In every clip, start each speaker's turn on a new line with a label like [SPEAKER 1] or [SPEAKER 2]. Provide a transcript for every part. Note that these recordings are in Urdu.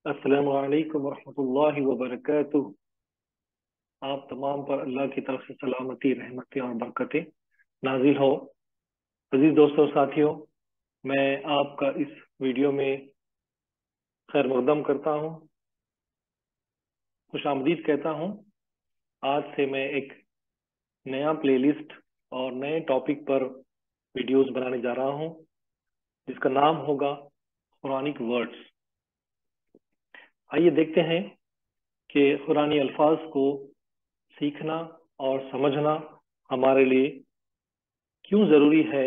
[SPEAKER 1] السلام علیکم ورحمۃ اللہ وبرکاتہ۔ آپ تمام پر اللہ کی طرف سے سلامتی، رحمتیں اور برکتیں نازل ہو۔ عزیز دوستوں ساتھیوں، میں آپ کا اس ویڈیو میں خیر مقدم کرتا ہوں، خوش آمدید کہتا ہوں۔ آج سے میں ایک نیا پلے لسٹ اور نئے ٹاپک پر ویڈیوز بنانے جا رہا ہوں، جس کا نام ہوگا قرآنک ورڈز۔ آئیے دیکھتے ہیں کہ قرآنی الفاظ کو سیکھنا اور سمجھنا ہمارے لیے کیوں ضروری ہے،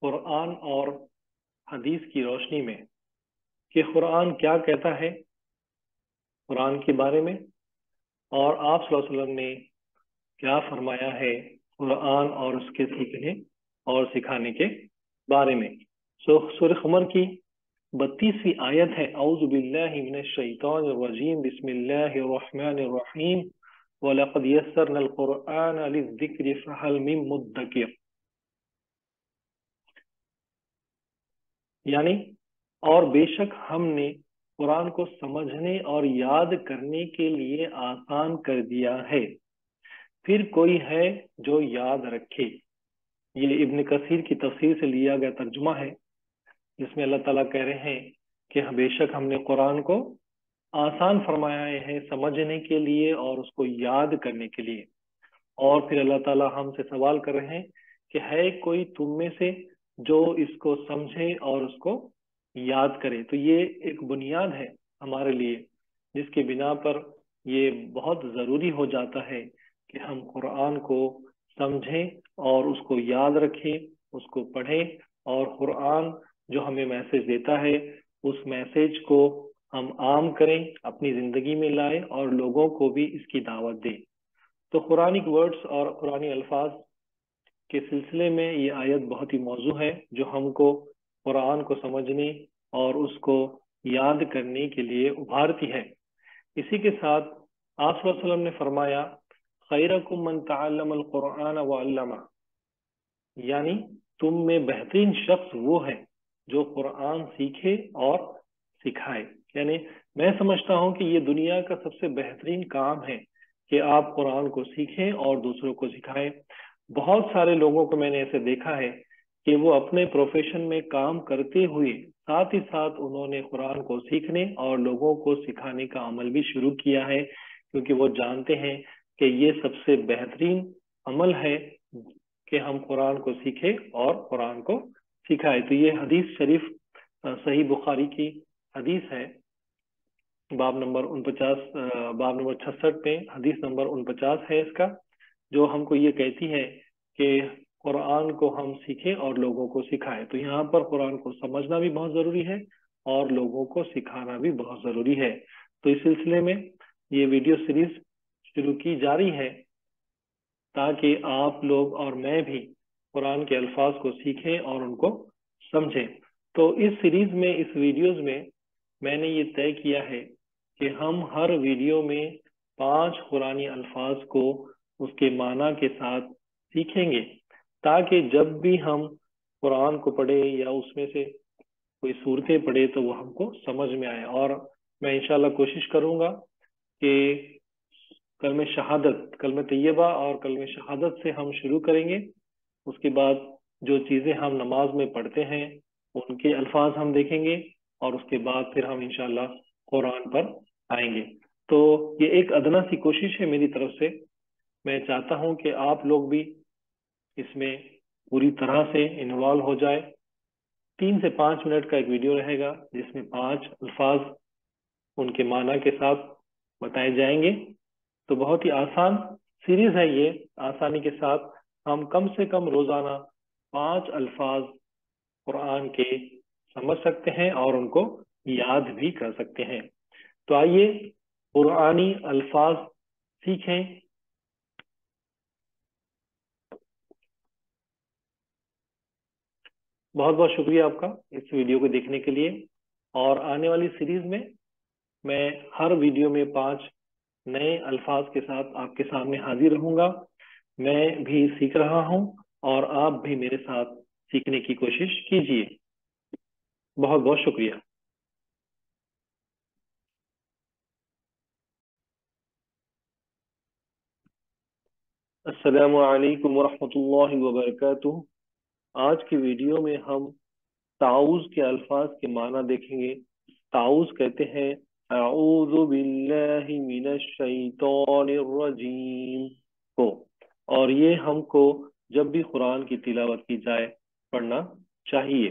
[SPEAKER 1] قرآن اور حدیث کی روشنی میں، کہ قرآن کیا کہتا ہے قرآن کے بارے میں، اور آپ صلی اللہ علیہ وسلم نے کیا فرمایا ہے قرآن اور اس کے سیکھنے اور سکھانے کے بارے میں۔ سورہ قمر کی 32ویں آیت ہے، اعوذ باللہ من الشیطان الرجیم، بسم اللہ الرحمن الرحیم، وَلَقَدْ يَسَّرْنَا الْقُرْآنَ لِلذِّكْرِ فَهَلْ مِن مُدَّكِرٍ، یعنی اور بے شک ہم نے قرآن کو سمجھنے اور یاد کرنے کے لیے آسان کر دیا ہے، پھر کوئی ہے جو یاد رکھے۔ یہ ابن کثیر کی تفسیر سے لیا گیا ترجمہ ہے، جس میں اللہ تعالیٰ کہہ رہے ہیں کہ بے شک ہم نے قرآن کو آسان فرمایا ہے سمجھنے کے لیے اور اس کو یاد کرنے کے لیے۔ اور پھر اللہ تعالیٰ ہم سے سوال کر رہے ہیں کہ ہے کوئی تم میں سے جو اس کو سمجھے اور اس کو یاد کرے۔ تو یہ ایک بنیاد ہے ہمارے لیے، جس کے بنا پر یہ بہت ضروری ہو جاتا ہے کہ ہم قرآن کو سمجھیں اور اس کو یاد رکھیں، اس کو پڑھیں، اور قرآن جو ہمیں میسج دیتا ہے اس میسج کو ہم عام کریں، اپنی زندگی میں لائیں اور لوگوں کو بھی اس کی دعوت دیں۔ تو قرآنک ورڈز اور قرآنی الفاظ کے سلسلے میں یہ آیت بہت ہی موزوں ہے، جو ہم کو قرآن کو سمجھنے اور اس کو یاد کرنے کے لیے ابھارتی ہے۔ اسی کے ساتھ آپ صلی اللہ علیہ وسلم نے فرمایا، خیرکم من تعلم القرآن وعلمہ، یعنی تم میں بہترین شخص وہ ہے جو قرآن سیکھے اور سکھائے۔ یعنی میں سمجھتا ہوں کہ یہ دنیا کا سب سے بہترین کام ہے کہ آپ قرآن کو سیکھیں اور دوسروں کو سکھائیں۔ بہت سارے لوگوں کو میں نے ایسے دیکھا ہے کہ وہ اپنے پروفیشن میں کام کرتے ہوئے ساتھ ہی ساتھ انہوں نے قرآن کو سیکھنے اور لوگوں کو سکھانے کا عمل بھی شروع کیا ہے، کیونکہ وہ جانتے ہیں کہ یہ سب سے بہترین عمل ہے کہ ہم قرآن کو سیکھیں اور قرآن کو سکھائے۔ تو یہ حدیث شریف صحیح بخاری کی حدیث ہے، باب نمبر 66 میں حدیث نمبر 49 ہے اس کا، جو ہم کو یہ کہتی ہے کہ قرآن کو ہم سیکھیں اور لوگوں کو سکھائیں۔ تو یہاں پر قرآن کو سمجھنا بھی بہت ضروری ہے اور لوگوں کو سکھانا بھی بہت ضروری ہے۔ تو اس سلسلے میں یہ ویڈیو سیریز شروع کی جا رہی ہے تاکہ آپ لوگ اور میں بھی قرآن کے الفاظ کو سیکھیں اور ان کو سمجھیں۔ تو اس سیریز میں، اس ویڈیوز میں نے یہ طے کیا ہے کہ ہم ہر ویڈیو میں 5 قرآنی الفاظ کو اس کے معنی کے ساتھ سیکھیں گے، تاکہ جب بھی ہم قرآن کو پڑھیں یا اس میں سے کوئی صورتیں پڑھیں تو وہ ہم کو سمجھ میں آئے۔ اور میں انشاءاللہ کوشش کروں گا کہ کلمہ شہادت، کلمہ طیبہ اور کلمہ شہادت سے ہم شروع کریں گے۔ اس کے بعد جو چیزیں ہم نماز میں پڑھتے ہیں ان کے الفاظ ہم دیکھیں گے، اور اس کے بعد پھر ہم انشاءاللہ قرآن پر آئیں گے۔ تو یہ ایک ادنا سی کوشش ہے میری طرف سے۔ میں چاہتا ہوں کہ آپ لوگ بھی اس میں پوری طرح سے انوالو ہو جائے۔ 3 سے 5 منٹ کا ایک ویڈیو رہے گا جس میں 5 الفاظ ان کے معنی کے ساتھ بتائے جائیں گے۔ تو بہت ہی آسان سیریز ہے یہ، آسانی کے ساتھ ہم کم سے کم روزانہ 5 الفاظ قرآن کے سمجھ سکتے ہیں اور ان کو یاد بھی کر سکتے ہیں۔ تو آئیے قرآنی الفاظ سیکھیں۔ بہت بہت شکریہ آپ کا اس ویڈیو کو دیکھنے کے لیے، اور آنے والی سیریز میں ہر ویڈیو میں 5 نئے الفاظ کے ساتھ آپ کے سامنے حاضر رہوں گا۔ میں بھی سیکھ رہا ہوں اور آپ بھی میرے ساتھ سیکھنے کی کوشش کیجیے۔ بہت بہت شکریہ۔ السلام علیکم ورحمۃ اللہ وبرکاتہ۔ آج کی ویڈیو میں ہم تعوذ کے الفاظ کے معنی دیکھیں گے۔ تعوذ کہتے ہیں اعوذ باللہ من الشیطان الرجیم کو، اور یہ ہم کو جب بھی قرآن کی تلاوت کی جائے پڑھنا چاہیے۔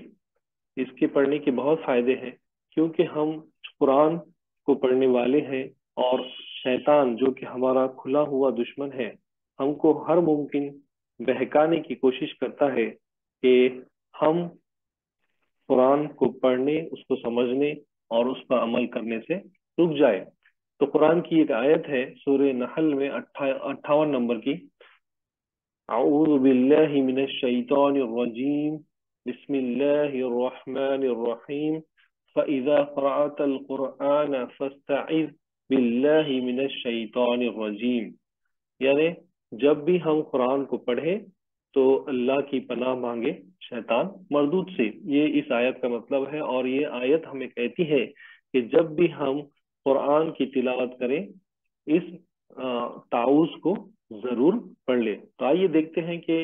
[SPEAKER 1] اس کے پڑھنے کے بہت فائدے ہیں، کیونکہ ہم قرآن کو پڑھنے والے ہیں اور شیطان جو کہ ہمارا کھلا ہوا دشمن ہے ہم کو ہر ممکن بہکانے کی کوشش کرتا ہے کہ ہم قرآن کو پڑھنے، اس کو سمجھنے اور اس پر عمل کرنے سے رک جائے۔ تو قرآن کی ایک آیت ہے سورہ نحل میں 58 نمبر کی، اعوذ باللہ من الشیطان الرجیم بسم اللہ الرحمن الرحیم فَإِذَا قَرَأْتَ الْقُرْآنَ فَاسْتَعِذْ بِاللَّهِ مِنَ الشَّيْطَانِ الرَّجِيمِ، یعنی جب بھی ہم قرآن کو پڑھیں تو اللہ کی پناہ مانگے شیطان مردود سے۔ یہ اس آیت کا مطلب ہے، اور یہ آیت ہمیں کہتی ہے کہ جب بھی ہم قرآن کی تلاوت کریں اس تعوذ کو ضرور پڑھ لیں۔ تو آئیے دیکھتے ہیں کہ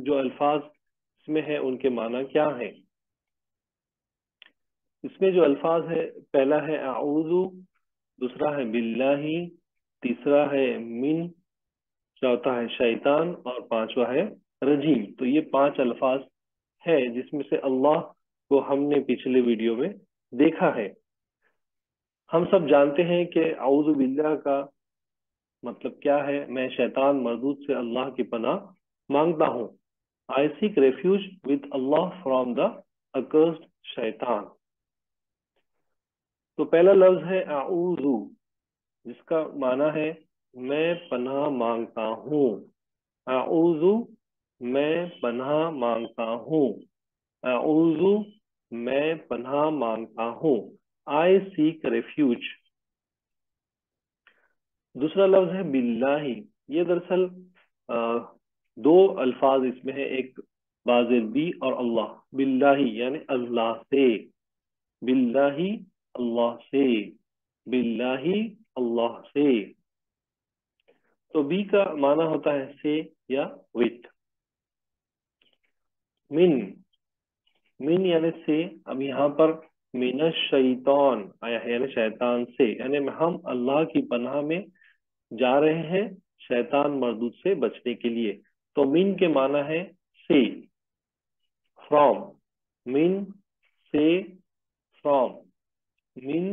[SPEAKER 1] جو الفاظ اس میں ہیں ان کے معنی کیا ہیں۔ اس میں جو الفاظ ہے، پہلا ہے اعوذ، دوسرا ہے باللہ، تیسرا ہے من، چوتھا ہے شیطان، اور پانچواں ہے رجیم۔ تو یہ 5 الفاظ ہے جس میں سے اللہ کو ہم نے پچھلے ویڈیو میں دیکھا ہے۔ ہم سب جانتے ہیں کہ اعوذ باللہ کا مطلب کیا ہے۔ میں شیطان مردود سے اللہ کی پناہ مانگتا ہوں۔ I seek refuge with Allah from the accursed شیطان۔ تو پہلا لفظ ہے اعوذ، جس کا معنی ہے میں پناہ مانگتا ہوں۔ اعوذ، میں پناہ مانگتا ہوں۔ اعوذ، میں پناہ مانگتا ہوں۔ I seek refuge۔ دوسرا لفظ ہے باللہ۔ یہ دراصل 2 الفاظ اس میں ہے، ایک بازل بی اور اللہ۔ باللہ یعنی اللہ سے، باللہ اللہ سے، باللہ اللہ سے۔ تو بی کا معنی ہوتا ہے سے یا وتھ۔ من یعنی سے، اب یہاں پر من الشیطان آیا ہے یعنی شیطان سے، یعنی ہم اللہ کی پناہ میں جا رہے ہیں شیطان مردود سے بچنے کے لیے۔ تو من کے معنی ہے سے، فرام، من سے، فرام، من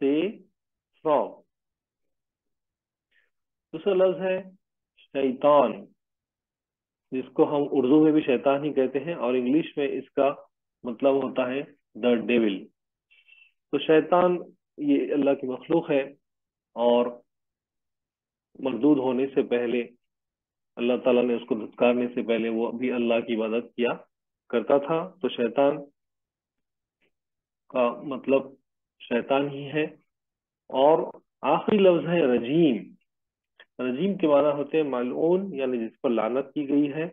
[SPEAKER 1] سے، فرام۔ دوسرا لفظ ہے شیطان، جس کو ہم اردو میں بھی شیطان ہی کہتے ہیں، اور انگلش میں اس کا مطلب ہوتا ہے دا ڈیول۔ تو شیطان یہ اللہ کی مخلوق ہے، اور مردود ہونے سے پہلے اللہ تعالیٰ نے اس کو دھتکارنے سے پہلے وہ بھی اللہ کی عبادت کیا کرتا تھا۔ تو شیطان کا مطلب شیطان ہی ہے۔ اور آخری لفظ ہے رجیم۔ رجیم کے معنی ہوتے ہیں ملعون یعنی جس پر لعنت کی گئی ہے،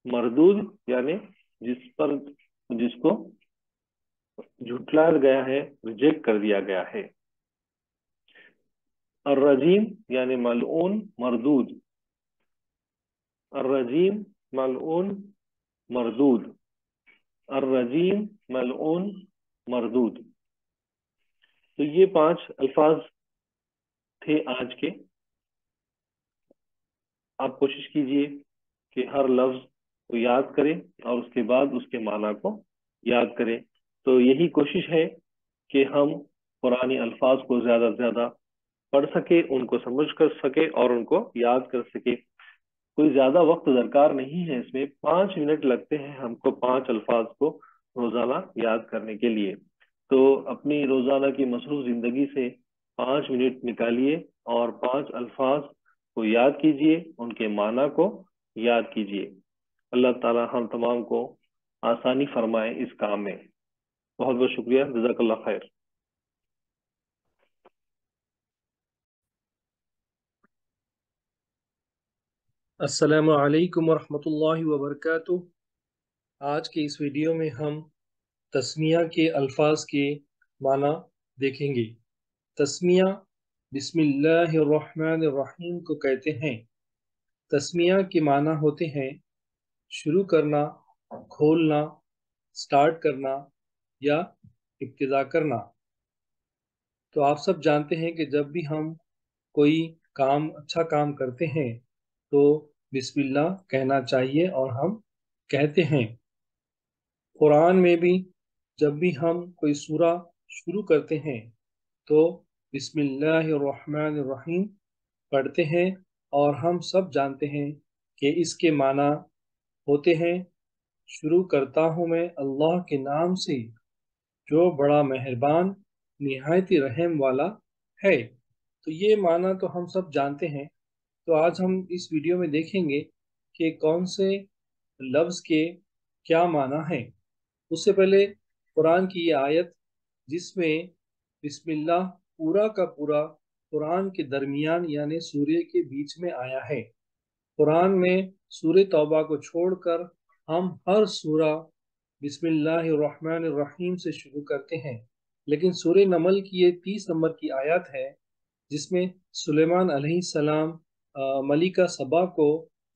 [SPEAKER 1] مردود یعنی جس کو جھٹلایا گیا ہے، ریجیکٹ کر دیا گیا ہے۔ الرجیم یعنی ملعون، مردود۔ الرجیم ملعون، مردود۔ الرجیم ملعون، مردود۔ تو یہ 5 الفاظ تھے آج کے۔ آپ کوشش کیجئے کہ ہر لفظ کو یاد کریں اور اس کے بعد اس کے معنی کو یاد کریں۔ تو یہی کوشش ہے کہ ہم قرآنی الفاظ کو زیادہ سے زیادہ پڑھ سکے، ان کو سمجھ کر سکے اور ان کو یاد کر سکے۔ کوئی زیادہ وقت درکار نہیں ہے، اس میں 5 منٹ لگتے ہیں ہم کو 5 الفاظ کو روزانہ یاد کرنے کے لیے۔ تو اپنی روزانہ کی مصروف زندگی سے 5 منٹ نکالیے اور 5 الفاظ کو یاد کیجئے، ان کے معنی کو یاد کیجئے۔ اللہ تعالی ہم تمام کو آسانی فرمائے اس کام میں۔ بہت بہت شکریہ، جزاک اللہ خیر۔
[SPEAKER 2] السلام علیکم ورحمۃ اللہ وبرکاتہ۔ آج کے اس ویڈیو میں ہم تسمیہ کے الفاظ کے معنی دیکھیں گے۔ تسمیہ بسم اللہ الرحمن الرحیم کو کہتے ہیں۔ تسمیہ کے معنی ہوتے ہیں شروع کرنا، کھولنا، سٹارٹ کرنا یا ابتدا کرنا۔ تو آپ سب جانتے ہیں کہ جب بھی ہم کوئی اچھا کام کرتے ہیں تو بسم اللہ کہنا چاہیے اور ہم کہتے ہیں۔ قرآن میں بھی جب بھی ہم کوئی سورہ شروع کرتے ہیں تو بسم اللہ الرحمن الرحیم پڑھتے ہیں، اور ہم سب جانتے ہیں کہ اس کے معنی ہوتے ہیں شروع کرتا ہوں میں اللہ کے نام سے جو بڑا مہربان نہایت رحم والا ہے۔ تو یہ معنی تو ہم سب جانتے ہیں۔ تو آج ہم اس ویڈیو میں دیکھیں گے کہ کون سے لفظ کے کیا معنی ہیں۔ اس سے پہلے قرآن کی یہ آیت جس میں بسم اللہ پورا کا پورا قرآن کے درمیان یعنی سورہ کے بیچ میں آیا ہے۔ قرآن میں سورہ توبہ کو چھوڑ کر ہم ہر سورہ بسم اللہ الرحمن الرحیم سے شروع کرتے ہیں، لیکن سورہ نمل کی یہ 30 نمبر کی آیت ہے جس میں سلیمان علیہ السلام ملکہ سبا کو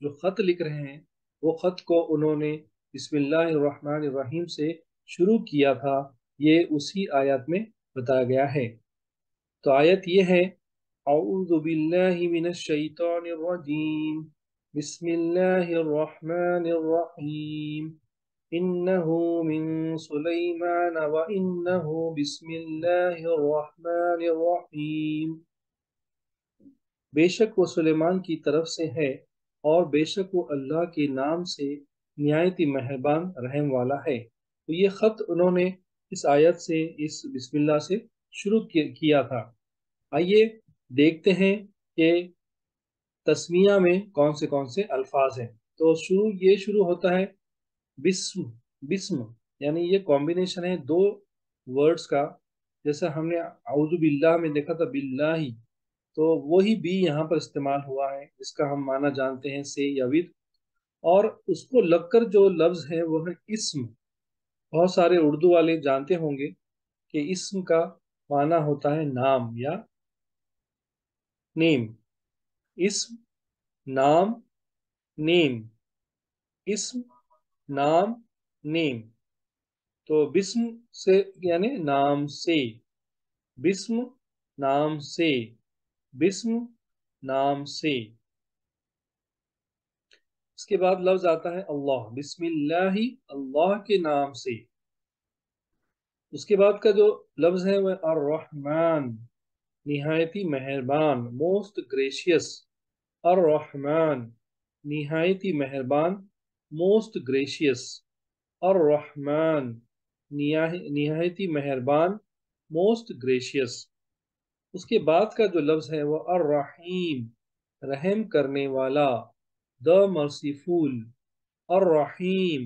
[SPEAKER 2] جو خط لکھ رہے ہیں وہ خط کو انہوں نے بسم اللہ الرحمن الرحیم سے شروع کیا تھا، یہ اسی آیت میں بتایا گیا ہے۔ تو آیت یہ ہے، اعوذ باللہ من الشیطان الرجیم بسم اللہ الرحمن الرحیم انہو من سلیمان وانہو بسم اللہ الرحمن الرحیم۔ بے شک وہ سلیمان کی طرف سے ہے اور بے شک وہ اللہ کے نام سے نہایت مہربان رحم والا ہے۔ تو یہ خط انہوں نے اس آیت سے، اس بسم اللہ سے شروع کیا تھا۔ آئیے دیکھتے ہیں کہ تسمیہ میں کون سے الفاظ ہیں۔ تو یہ شروع ہوتا ہے بسم، یعنی یہ کمبینیشن ہے دو ورڈز کا، جیسا ہم نے اعوذ باللہ میں دیکھا تھا باللہ، تو وہی بھی یہاں پر استعمال ہوا ہے جس کا ہم معنی جانتے ہیں سے یا ود، اور اس کو لگ کر جو لفظ ہے وہ ہے اسم۔ بہت سارے اردو والے جانتے ہوں گے کہ اسم کا معنی ہوتا ہے نام یا نیم۔ اسم، نام، نیم، اسم، نام، نیم۔ تو بسم سے یعنی نام سے، بسم نام سے، بسم نام سے۔ اس کے بعد لفظ آتا ہے اللہ، بسم اللہ اللہ کے نام سے۔ اس کے بعد کا جو لفظ ہے وہ الرحمن، نہایتی مہربان، موسٹ گریشیس، الرحمن نہایتی مہربان، موسٹ گریشیس، الرحمن نہایتی مہربان، موسٹ گریشیس۔ اس کے بعد کا جو لفظ ہے وہ الرحیم، رحم کرنے والا، the merciful، الرحیم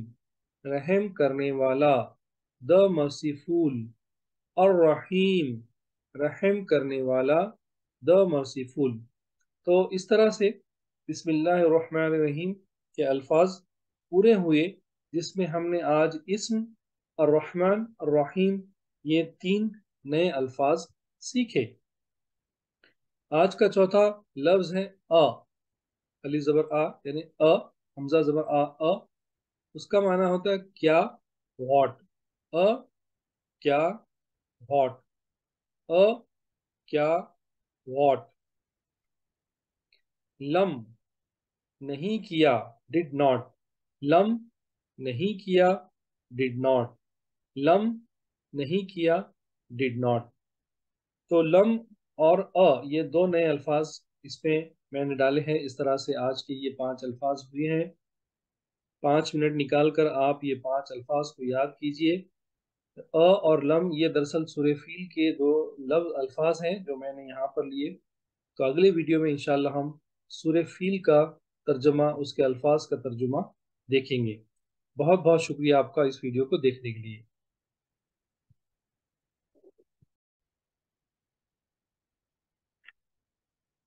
[SPEAKER 2] رحم کرنے والا، the merciful، الرحیم رحم کرنے والا، the merciful۔ تو اس طرح سے بسم اللہ الرحمن الرحیم کے الفاظ پورے ہوئے، جس میں ہم نے آج اسم، الرحمن، الرحیم، یہ 3 نئے الفاظ سیکھے۔ آج کا چوتھا لفظ ہے علی زبر آ، یعنی حمزہ زبر آ۔ اس کا معنی ہوتا ہے کیا، واٹ، کیا، واٹ، کیا، واٹ۔ لم نہیں کیا، ڈڈ ناٹ، لم نہیں کیا، ڈڈ ناٹ، لم نہیں کیا، ڈڈ ناٹ۔ تو لم اور یہ 2 نئے الفاظ اس میں نے ڈالے ہیں۔ اس طرح سے آج کے یہ 5 الفاظ ہوئے ہیں۔ 5 منٹ نکال کر آپ یہ 5 الفاظ کو یاد کیجئے۔ اور لم یہ دراصل سورہ فیل کے 2 الفاظ ہیں جو میں نے یہاں پر لیے۔ تو اگلے ویڈیو میں انشاءاللہ ہم سورہ فیل کا ترجمہ، اس کے الفاظ کا ترجمہ دیکھیں گے۔ بہت بہت شکریہ آپ کا اس ویڈیو کو دیکھنے کے لیے۔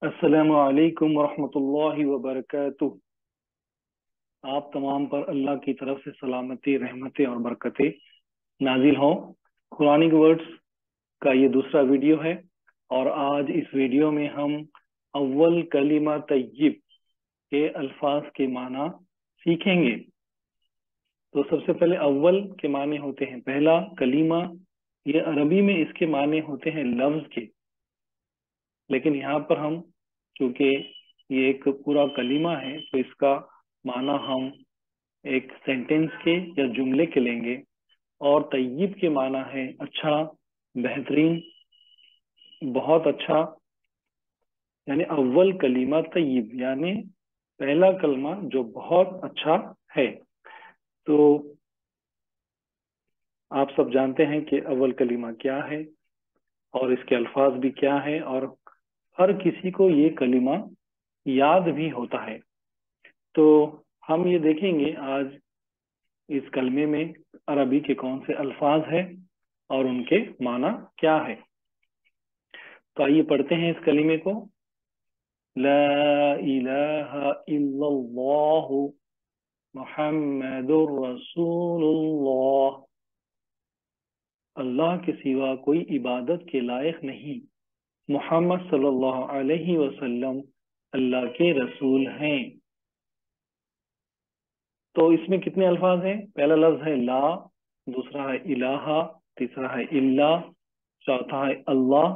[SPEAKER 1] السلام علیکم ورحمۃ اللہ وبرکاتہ۔ آپ تمام پر اللہ کی طرف سے سلامتی، رحمتیں اور برکتیں نازل ہوں۔ قرآنک ورڈز کا یہ دوسرا ویڈیو ہے، اور آج اس ویڈیو میں ہم اول کلمہ طیب کے الفاظ کے معنی سیکھیں گے. تو سب سے پہلے اول کے معنی ہوتے ہیں پہلا کلمہ. یہ عربی میں اس کے معنی ہوتے ہیں لفظ کے، لیکن یہاں پر ہم چونکہ یہ ایک پورا کلمہ ہے تو اس کا معنی ہم ایک سینٹینس کے یا جملے کے لیں گے. اور طیب کے معنی ہے اچھا، بہترین، بہت اچھا. یعنی اول کلمہ طیب، یعنی پہلا کلمہ جو بہت اچھا ہے. تو آپ سب جانتے ہیں کہ اول کلمہ کیا ہے اور اس کے الفاظ بھی کیا ہے، اور ہر کسی کو یہ کلمہ یاد بھی ہوتا ہے. تو ہم یہ دیکھیں گے آج اس کلمے میں عربی کے کون سے الفاظ ہیں اور ان کے معنی کیا ہے. تو آئیے پڑھتے ہیں اس کلمے کو. لا الہ الا اللہ محمد رسول اللہ. اللہ کے سوا کوئی عبادت کے لائق نہیں، محمد صلی اللہ علیہ وسلم اللہ کے رسول ہیں. تو اس میں کتنے الفاظ ہیں؟ پہلا لفظ ہے لا، دوسرا ہے الہ، تیسرا ہے اللہ، چوتھا ہے اللہ،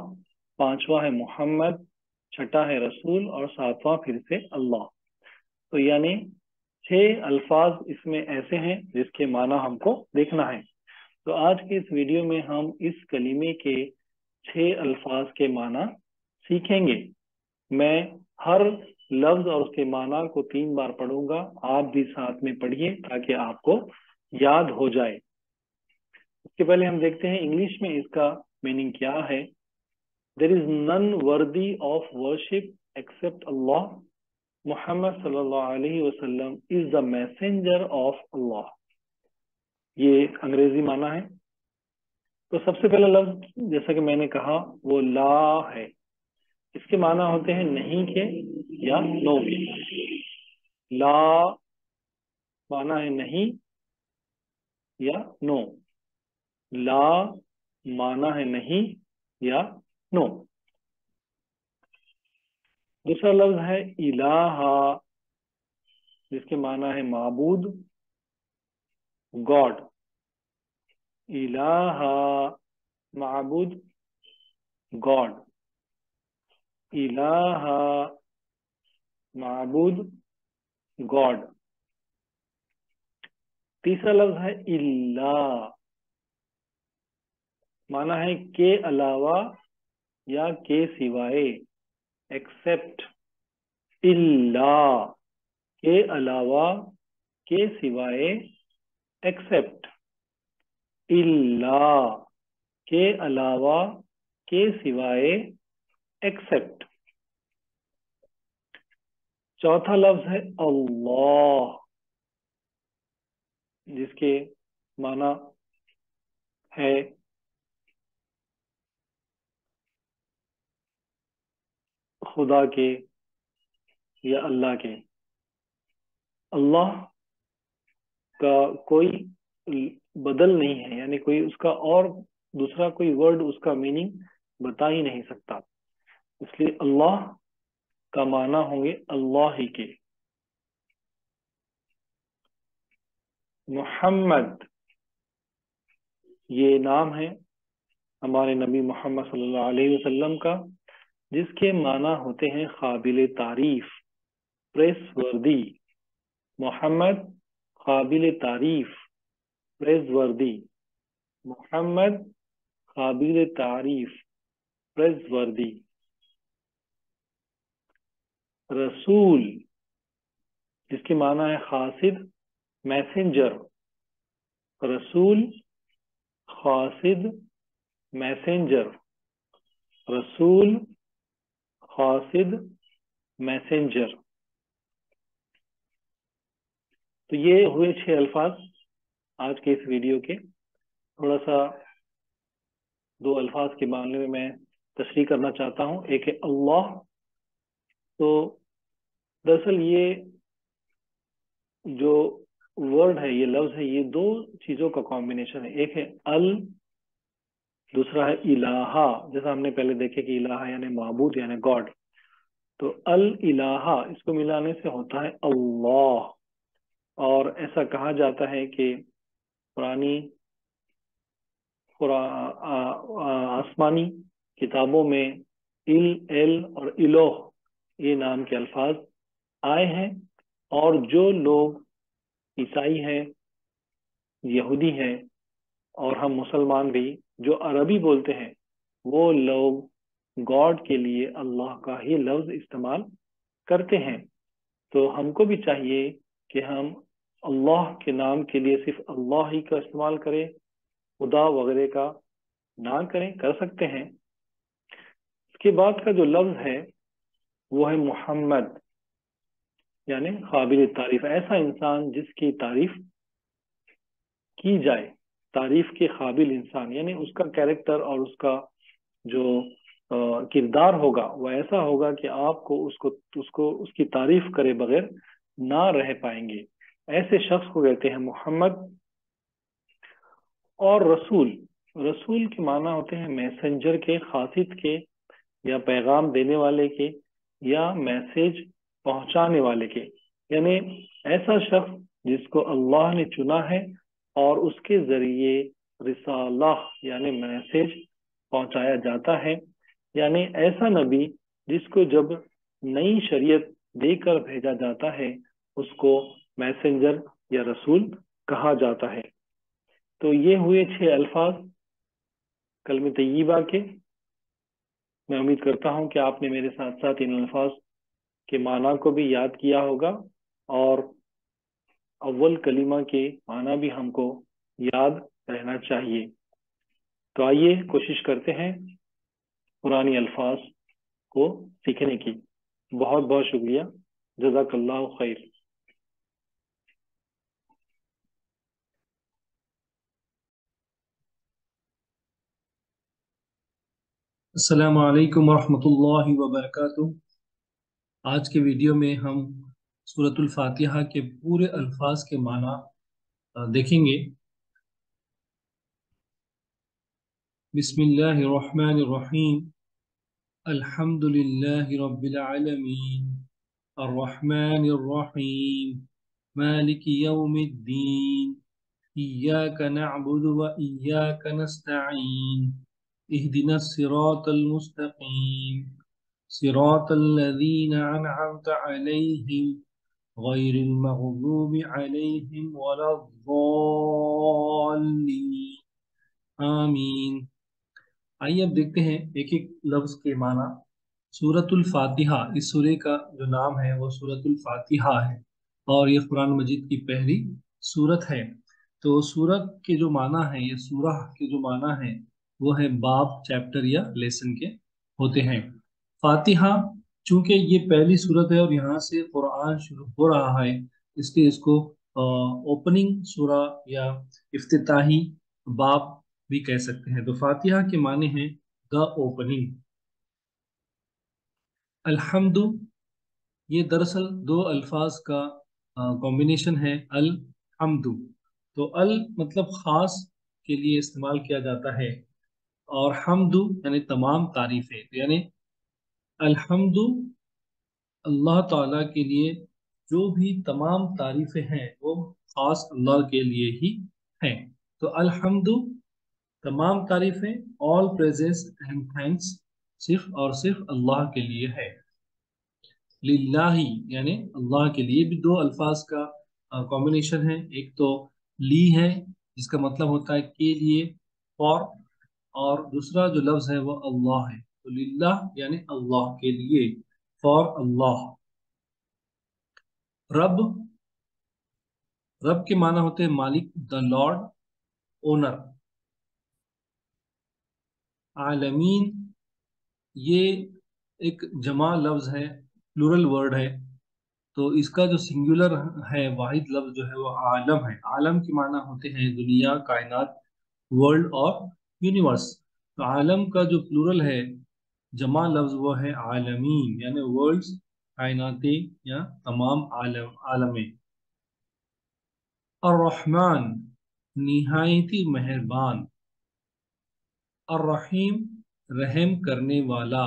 [SPEAKER 1] پانچواں ہے محمد، چھٹا ہے رسول، اور ساتواں پھر سے اللہ. تو یعنی 6 الفاظ اس میں ایسے ہیں جس کے معنی ہم کو دیکھنا ہے. تو آج کے اس ویڈیو میں ہم اس کلمے کے 6 الفاظ کے معنی سیکھیں گے. میں ہر لفظ اور اس کے معنی کو 3 بار پڑھوں گا، آپ بھی ساتھ میں پڑھیے تاکہ آپ کو یاد ہو جائے. اس کے پہلے ہم دیکھتے ہیں انگلش میں اس کا میننگ کیا ہے. There is none worthy of worship except Allah. محمد صلی اللہ علیہ وسلم is the messenger of Allah. یہ انگریزی معنی ہے. تو سب سے پہلا لفظ جیسا کہ میں نے کہا وہ لا ہے. اس کے معنی ہوتے ہیں نہیں کے یا نو کے. لا معنی ہے نہیں یا نو. لا معنی ہے نہیں یا نو. دوسرا لفظ ہے الہ، جس کے معنی ہے معبود، گاڈ. الہ معبود، گاڈ. الہ معبود، گاڈ. تیسرا لفظ ہے اللہ، معنی ہے کے علاوہ یا کے سوائے. ایکسپٹ. اللہ کے علاوہ، کے سوائے. ایکسپٹ. اللہ کے علاوہ، کے سوائے. ایکسپٹ. چوتھا لفظ ہے اللہ، جس کے معنی ہے خدا کے یا اللہ کے. اللہ کا کوئی بدل نہیں ہے، یعنی کوئی اس کا اور دوسرا کوئی ورڈ اس کا میننگ بتا ہی نہیں سکتا. اس لیے اللہ کا معنی ہوں گے اللہ ہی کے. محمد یہ نام ہے ہمارے نبی محمد صلی اللہ علیہ وسلم کا، جس کے معنی ہوتے ہیں قابل تعریف، پریس وردی. محمد قابل تعریف، پریس وردی. محمد قابل تعریف، پریس وردی. رسول جس کے معنی ہے قاصد، میسنجر. رسول، قاصد، میسنجر. رسول، قاصد، میسنجر. تو یہ ہوئے 6 الفاظ آج کے اس ویڈیو کے. تھوڑا سا 2 الفاظ کے معاملے میں تشریح کرنا چاہتا ہوں. ایک ہے اللہ. تو دراصل یہ جو ورڈ ہے، یہ لفظ ہے، یہ 2 چیزوں کا کمبینیشن ہے. ایک ہے دوسرا ہے الہ. جیسا ہم نے پہلے دیکھے کہ الہ یعنی معبود یعنی گاڈ. تو الہ اس کو ملانے سے ہوتا ہے اللہ، اور ایسا کہا جاتا ہے کہ پرانی آسمانی کتابوں میں ایل اور الوہ یہ نام کے الفاظ آئے ہیں، اور جو لوگ عیسائی ہیں، یہودی ہیں، اور ہم مسلمان بھی جو عربی بولتے ہیں، وہ لوگ گاڈ کے لیے اللہ کا ہی لفظ استعمال کرتے ہیں۔ تو ہم کو بھی چاہیے کہ ہم اللہ کے نام کے لیے صرف اللہ ہی کا استعمال کریں، خدا وغیرہ کا نہ کریں، کر سکتے ہیں۔ اس کے بعد کا جو لفظ ہے وہ ہے محمد، یعنی قابل تعریف، ایسا انسان جس کی تعریف کی جائے، تعریف کے قابل انسان، یعنی اس کا کیریکٹر اور اس کا جو کردار ہوگا وہ ایسا ہوگا کہ آپ کو اس کی تعریف کرے بغیر نہ رہ پائیں گے، ایسے شخص کو کہتے ہیں محمد۔ اور رسول، رسول کے معنی ہوتے ہیں میسنجر کے، خاصیت کے، یا پیغام دینے والے کے، یا میسج پہنچانے والے کے، یعنی ایسا شخص جس کو اللہ نے چنا ہے اور اس کے ذریعے رسالہ یعنی میسج پہنچایا جاتا ہے، یعنی ایسا نبی جس کو جب نئی شریعت دے کر بھیجا جاتا ہے اس کو میسنجر یا رسول کہا جاتا ہے۔ تو یہ ہوئے 6 الفاظ کلمہ طیبہ کے۔ میں امید کرتا ہوں کہ آپ نے میرے ساتھ ساتھ ان الفاظ کے معنی کو بھی یاد کیا ہوگا، اور اول کلمہ کے معنی بھی ہم کو یاد رہنا چاہیے۔ تو آئیے کوشش کرتے ہیں قرآنی الفاظ کو سیکھنے کی۔ بہت بہت شکریہ، جزاک اللہ خیر۔
[SPEAKER 2] السلام علیکم ورحمۃ اللہ وبرکاتہ۔ آج کے ویڈیو میں ہم سورۃ الفاتحہ کے پورے الفاظ کے معنی دیکھیں گے۔ بسم اللہ الرحمن الرحیم، الحمد للہ رب العالمین، الرحمن الرحیم، مالک یوم الدین، ایاک نعبد و ایاک نستعین، اہدنا الصراط المستقیم، صراط الذین انعمت علیہم غیر المغضوب علیہم ولا الضالین، آمین۔ آئیے اب دیکھتے ہیں ایک ایک لفظ کے معنی۔ سورۃ الفاتحہ، اس سورے کا جو نام ہے وہ سورۃ الفاتحہ ہے، اور یہ قرآن مجید کی پہلی سورت ہے۔ تو سورت کے جو معنی ہیں، یہ سورہ کے جو معنی ہیں وہ ہے باب، چیپٹر یا لیسن کے ہوتے ہیں۔ فاتحہ چونکہ یہ پہلی سورت ہے اور یہاں سے قرآن شروع ہو رہا ہے، اس لیے اس کو اوپننگ سورہ یا افتتاحی باب بھی کہہ سکتے ہیں۔ تو فاتحہ کے معنی ہیں دا اوپننگ۔ الحمد، یہ دراصل 2 الفاظ کا کمبینیشن ہے، الحمد۔ تو مطلب خاص کے لیے استعمال کیا جاتا ہے، اور حمد یعنی تمام تعریفیں، یعنی الحمد اللہ تعالیٰ کے لیے جو بھی تمام تعریفیں ہیں وہ خاص اللہ کے لیے ہی ہیں۔ تو الحمد تمام تعریفیں، all praises and thanks صرف اور صرف اللہ کے لیے ہے۔ للہ یعنی اللہ کے لیے بھی 2 الفاظ کا کمبینیشن ہے، ایک تو لی ہے جس کا مطلب ہوتا ہے کے لیے، فار، اور دوسرا جو لفظ ہے وہ اللہ ہے۔ تو للہ یعنی اللہ کے لیے، فار اللہ۔ رب، رب کے معنی ہوتے ہیں مالک، دا لارڈ، اونر۔ عالمین، یہ ایک جمع لفظ ہے، پلورل ورڈ ہے، تو اس کا جو سنگولر ہے، واحد لفظ جو ہے وہ عالم ہے۔ عالم کے معنی ہوتے ہیں دنیا، کائنات، ورلڈ اور یونیورس۔ تو عالم کا جو پلورل ہے، جمع لفظ وہ ہے عالمین، یعنی ورلڈز، کائناتیں یا تمام عالمیں۔ الرحمن، نہایتی مہربان۔ الرحیم، رحم کرنے والا۔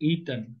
[SPEAKER 2] eaten,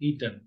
[SPEAKER 2] eaten।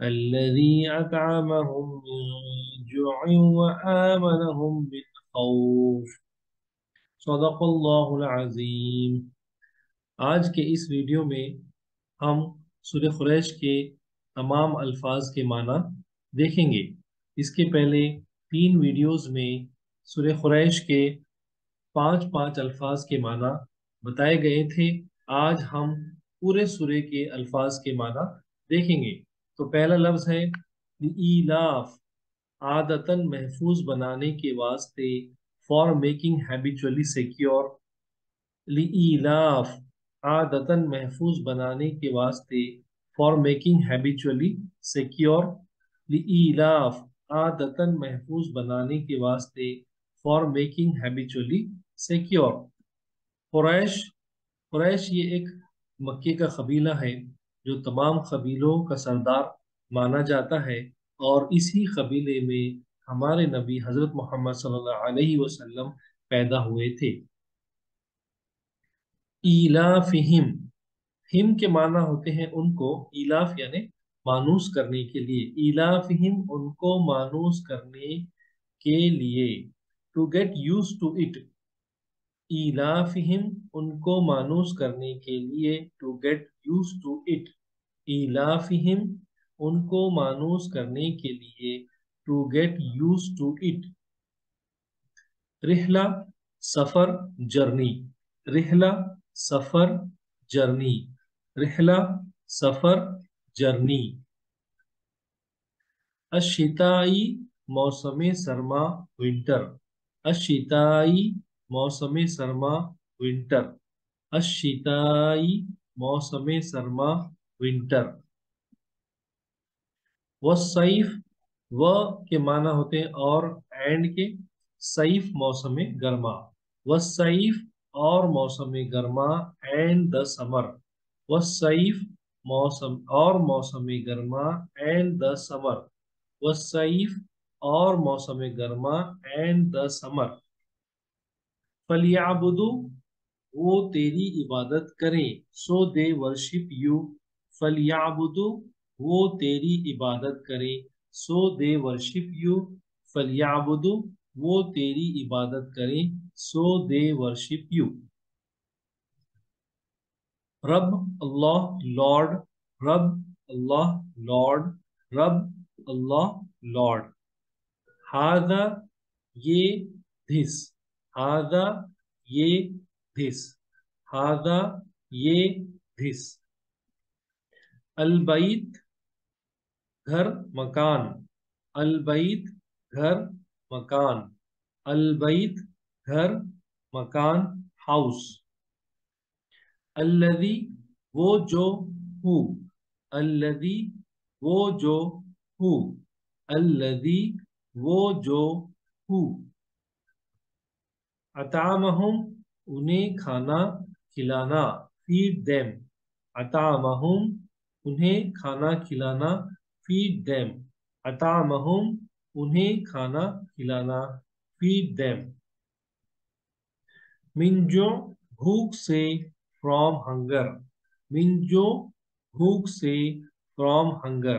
[SPEAKER 2] الذي أطعمهم من جوع وآمنهم من خوف صدق اللہ العظیم۔ آج کے اس ویڈیو میں ہم سورہ قریش کے تمام الفاظ کے معنی دیکھیں گے۔ اس کے پہلے 3 ویڈیوز میں سورہ قریش کے 5 الفاظ کے معنی بتائے گئے تھے۔ آج ہم پورے سورہ کے الفاظ کے معنی دیکھیں گے۔ تو پہلا لفظ ہے ایلاف، عادتاً محفوظ بنانے کے واسطے، فار میکنگ ہیبیچولی سیکیور۔ لیلاف، عادتاً محفوظ بنانے کے واسطے، فار میکنگ ہیبیچولی سیکیور۔ لیلاف، عادتاً محفوظ بنانے کے واسطے، فار میکنگ ہیبیچولی سیکیور۔ قریش یہ ایک مکے کا قبیلہ ہے جو تمام قبیلوں کا سردار مانا جاتا ہے، اور اسی قبیلے میں ہمارے نبی حضرت محمد صلی اللہ علیہ وسلم پیدا ہوئے تھے۔ ایلافہم، ہم کے معنی ہوتے ہیں ان کو، ایلاف یعنی مانوس کرنے کے لیے، ایلافہم ان کو مانوس کرنے کے لیے، to get used to it, ایلافہم ان کو مانوس کرنے کے لیے، to get used to it, ایلافہم ان کو مانوس کرنے کے لیے، to get used to it. رحلہ سفر، جرنی، رحلہ سفر جرنی، رحلہ سفر جرنی۔ الشتائی موسم سرما، ونٹر، الشتائی موسم سرما ونٹر، الشتائی موسم سرما ونٹر۔ والصیف، و کے معنی ہوتے ہیں اور، اینڈ کے، صیف موسم گرما، والصیف اور موسم گرما، اینڈ دا سمر، والصیف موسم اور موسم گرما، اینڈ دا سمر، والصیف اور موسم گرما، اینڈ دا سمر۔ فلیعبدو، وہ تیری عبادت کریں، سو دے ورشپ یو، فلیعبدو وہ تیری عبادت کریں، سو دے ورشپ یو، فلیعبدو وہ تیری عبادت کریں، سو دے ورشپ یو۔ رب اللہ لارڈ، رب اللہ لارڈ، رب اللہ لارڈ۔ ہاذا یہ، دھس، ہاذا یہ، دھس، ہاذا یہ، دھس۔ البیت گھر مکان، البیت گھر مکان، البیت گھر مکان ہاؤس۔ الذی وہ جو، ہو، الذی وہ جو، ہو، الذی وہ جو، ہو۔ اطعمہم انہیں کھانا کھلانا، فیڈ دیم، اطعمہم انہیں کھانا کھلانا، فیڈ دیم، اطعمہم انہیں کھانا کھلانا، فیڈ دیم۔ من جو بھوک سے، فرام ہنگر، من جو بھوک سے، فرام ہنگر،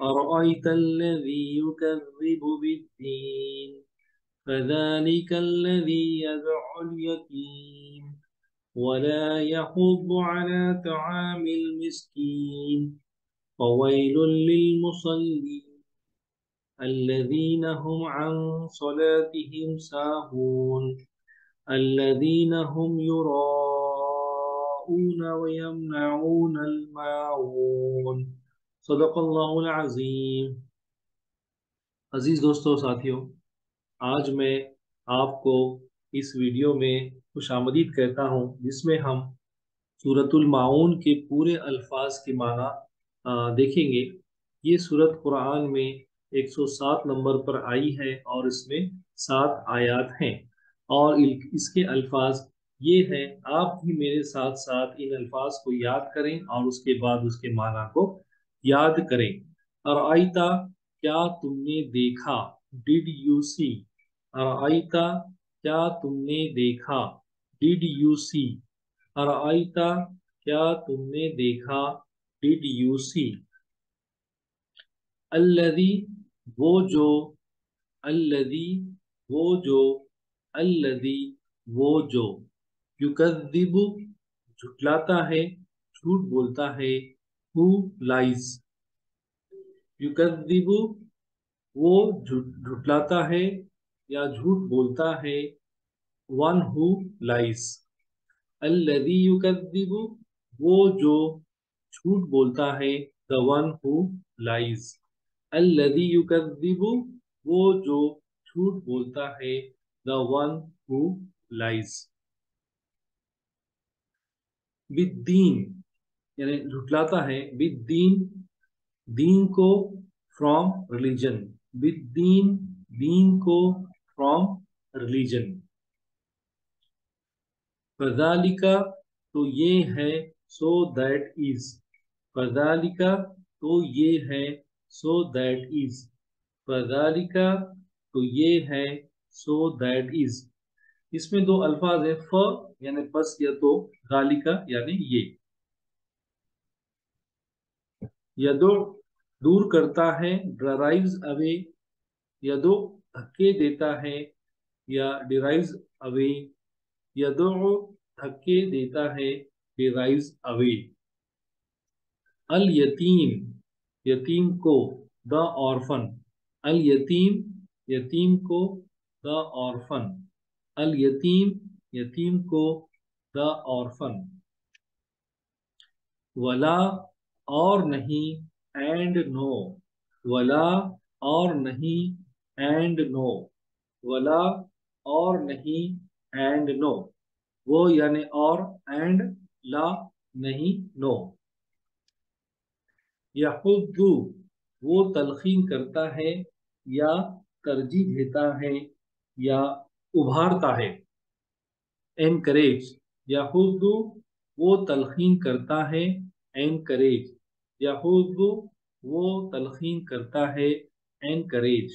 [SPEAKER 2] أرأيت الذي يكذب بالدين فذلك الذي يدع اليتيم ولا يحض على طعام المسكين فويل للمصلين الذين هم عن صلاتهم ساهون الذين هم يراءون ويمنعون الماعون صدق اللہ العظیم۔ عزیز دوستوں ساتھیوں، آج میں آپ کو اس ویڈیو میں خوش آمدید کہتا ہوں، جس میں ہم سورۃ الماعون کے پورے الفاظ کے معنی دیکھیں گے۔ یہ سورت قرآن میں 107 نمبر پر آئی ہے اور اس میں 7 آیات ہیں، اور اس کے الفاظ یہ ہیں۔ آپ بھی میرے ساتھ ساتھ ان الفاظ کو یاد کریں اور اس کے بعد اس کے معنی کو یاد کریں۔ ارائیتا، کیا تم نے دیکھا؟ ڈیڈ یو سی؟ ارائیتا، کیا تم نے دیکھا؟ ڈیڈ یو سی؟ ارائیتا، کیا تم نے دیکھا؟ ڈیڈ یو سی؟ الذی، وہ جو، الذی، وہ جو، الذی، وہ جو، یکذب، جھٹلاتا ہے، جھوٹ بولتا ہے، who lies، یکذب، وہ جھٹلاتا ہے یا جھوٹ بولتا ہے، one who lies۔ الذی یکذب، وہ جو جھوٹ بولتا ہے، the one who lies۔ الذی یکذب، وہ جو جھوٹ بولتا ہے، the one who lies۔ بالدین، یعنی جھٹلاتا ہے، بالدین، دین کو، فرام ریلیجن، بالدین، دین کو، فرام ریلیجن۔ فذالک، تو یہ ہے، سو دیٹ از، فذالک، تو یہ ہے، سو دیٹ از، فذالک، تو یہ ہے، سو دیٹ از۔ اس میں 2 الفاظ ہیں، ف یعنی پس یا تو، ذالکا یعنی یہ۔ یدو، دور کرتا ہے، ڈرائیوز اوے، یدو دھکے دیتا ہے یا ڈرائیوز اوے، یدو دھکے دیتا ہے، ڈرائیوز اوے۔ الیتیم، یتیم کو، دا آرفن، الیتیم، یتیم کو، دا آرفن، الیتیم، یتیم کو، دا آرفن۔ ولا، اور نہیں، اینڈ نو، ولا، اور نہیں، اینڈ نو، ولا، اور نہیں، اینڈ نو، وہ یعنی اور، اینڈ، لا نہیں، نو۔ یحض، وہ تلقین کرتا ہے یا ترجیح دیتا ہے یا ابھارتا ہے، انکریج، یحض، وہ تلقین کرتا ہے، انکریج، یحض، وہ تلقین کرتا ہے، انکریج۔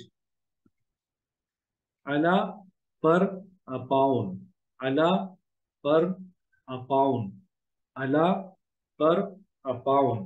[SPEAKER 2] علی، پر، اپاؤن، علی، پر، اپاؤن، علی، پر، اپاؤن۔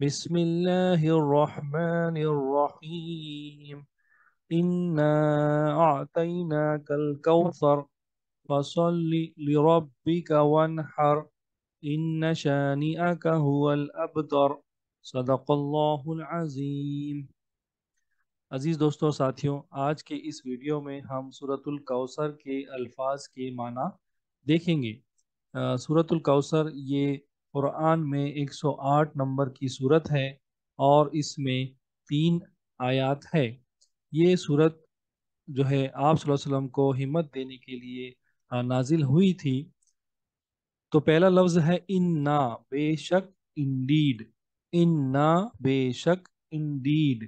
[SPEAKER 3] بسم الله الرحمن الرحيم إنا أعطيناك الكوثر فصل لربك وانحر إن شانئك هو الأبتر صدق اللہ العظیم۔ عزیز دوستوں اور ساتھیوں، آج کے اس ویڈیو میں ہم سورۃ الکوثر کے الفاظ کے معنی دیکھیں گے۔ سورۃ الکوثر یہ قرآن میں 108 نمبر کی سورت ہے اور اس میں 3 آیات ہے۔ یہ سورت جو ہے آپ صلی اللہ علیہ وسلم کو ہمت دینے کے لیے نازل ہوئی تھی۔ تو پہلا لفظ ہے انا، بے شک، انڈیڈ، انا بے شک، انڈیڈ،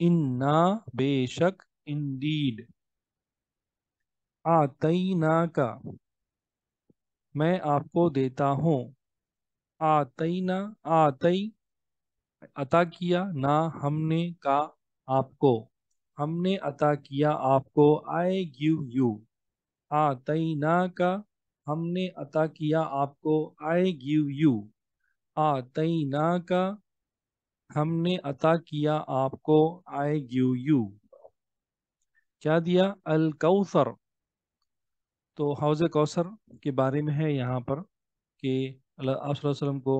[SPEAKER 3] انا بے شک، انڈیڈ، آتینا کا، میں آپ کو دیتا ہوں، آتینا، آتی عطا کیا، نہ ہم نے، کا آپ کو، ہم نے عطا کیا آپ کو، آئی گیو یو، آتینا کا، ہم نے عطا کیا آپ کو، آئی گیو یو، آتینا کا، ہم نے عطا کیا آپ کو، آئی گیو یو، کیا دیا؟ الکوثر۔ تو حوض کوثر کے بارے میں ہے یہاں پر کہ آپ صلی اللہ علیہ وسلم کو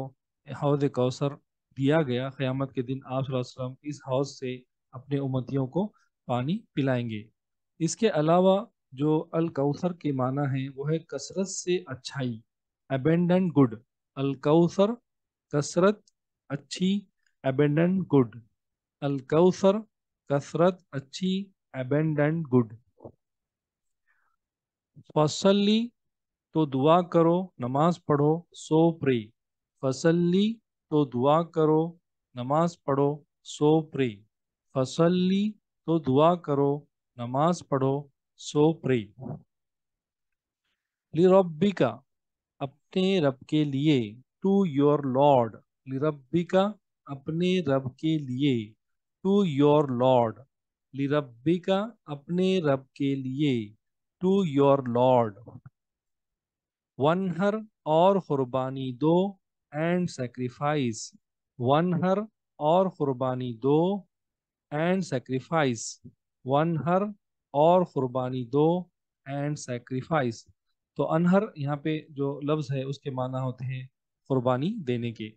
[SPEAKER 3] حوض کوثر دیا گیا۔ قیامت کے دن آپ صلی اللہ علیہ وسلم اس حوض سے اپنے امتیوں کو پانی پلائیں گے۔ اس کے علاوہ جو الکوثر کے معنی ہیں وہ ہے کثرت سے اچھائی، abundant good۔ الکوثر کثرت، اچھی، abundant good۔ الکوثر کثرت، اچھی، abundant good۔ فصلی تو دعا کرو، نماز پڑھو، سو پری، فصلی تو دعا کرو، نماز پڑھو، سو پری، فصلی تو دعا کرو، نماز پڑھو، سو پری، لربک، اپنے رب کے لیے، ٹو یور لارڈ، لربک، اپنے رب کے لیے، ٹو یور لارڈ، لربک، اپنے رب کے لیے، ٹو یور لارڈ، ونہر، اور قربانی دو، اینڈ سیکریفائس، ونہر، اور قربانی دو، اینڈ سیکریفائس، ونہر، اور قربانی دو، اینڈ سیکریفائس۔ تو انہر یہاں پہ جو لفظ ہے اس کے معنی ہوتے ہیں قربانی دینے کے۔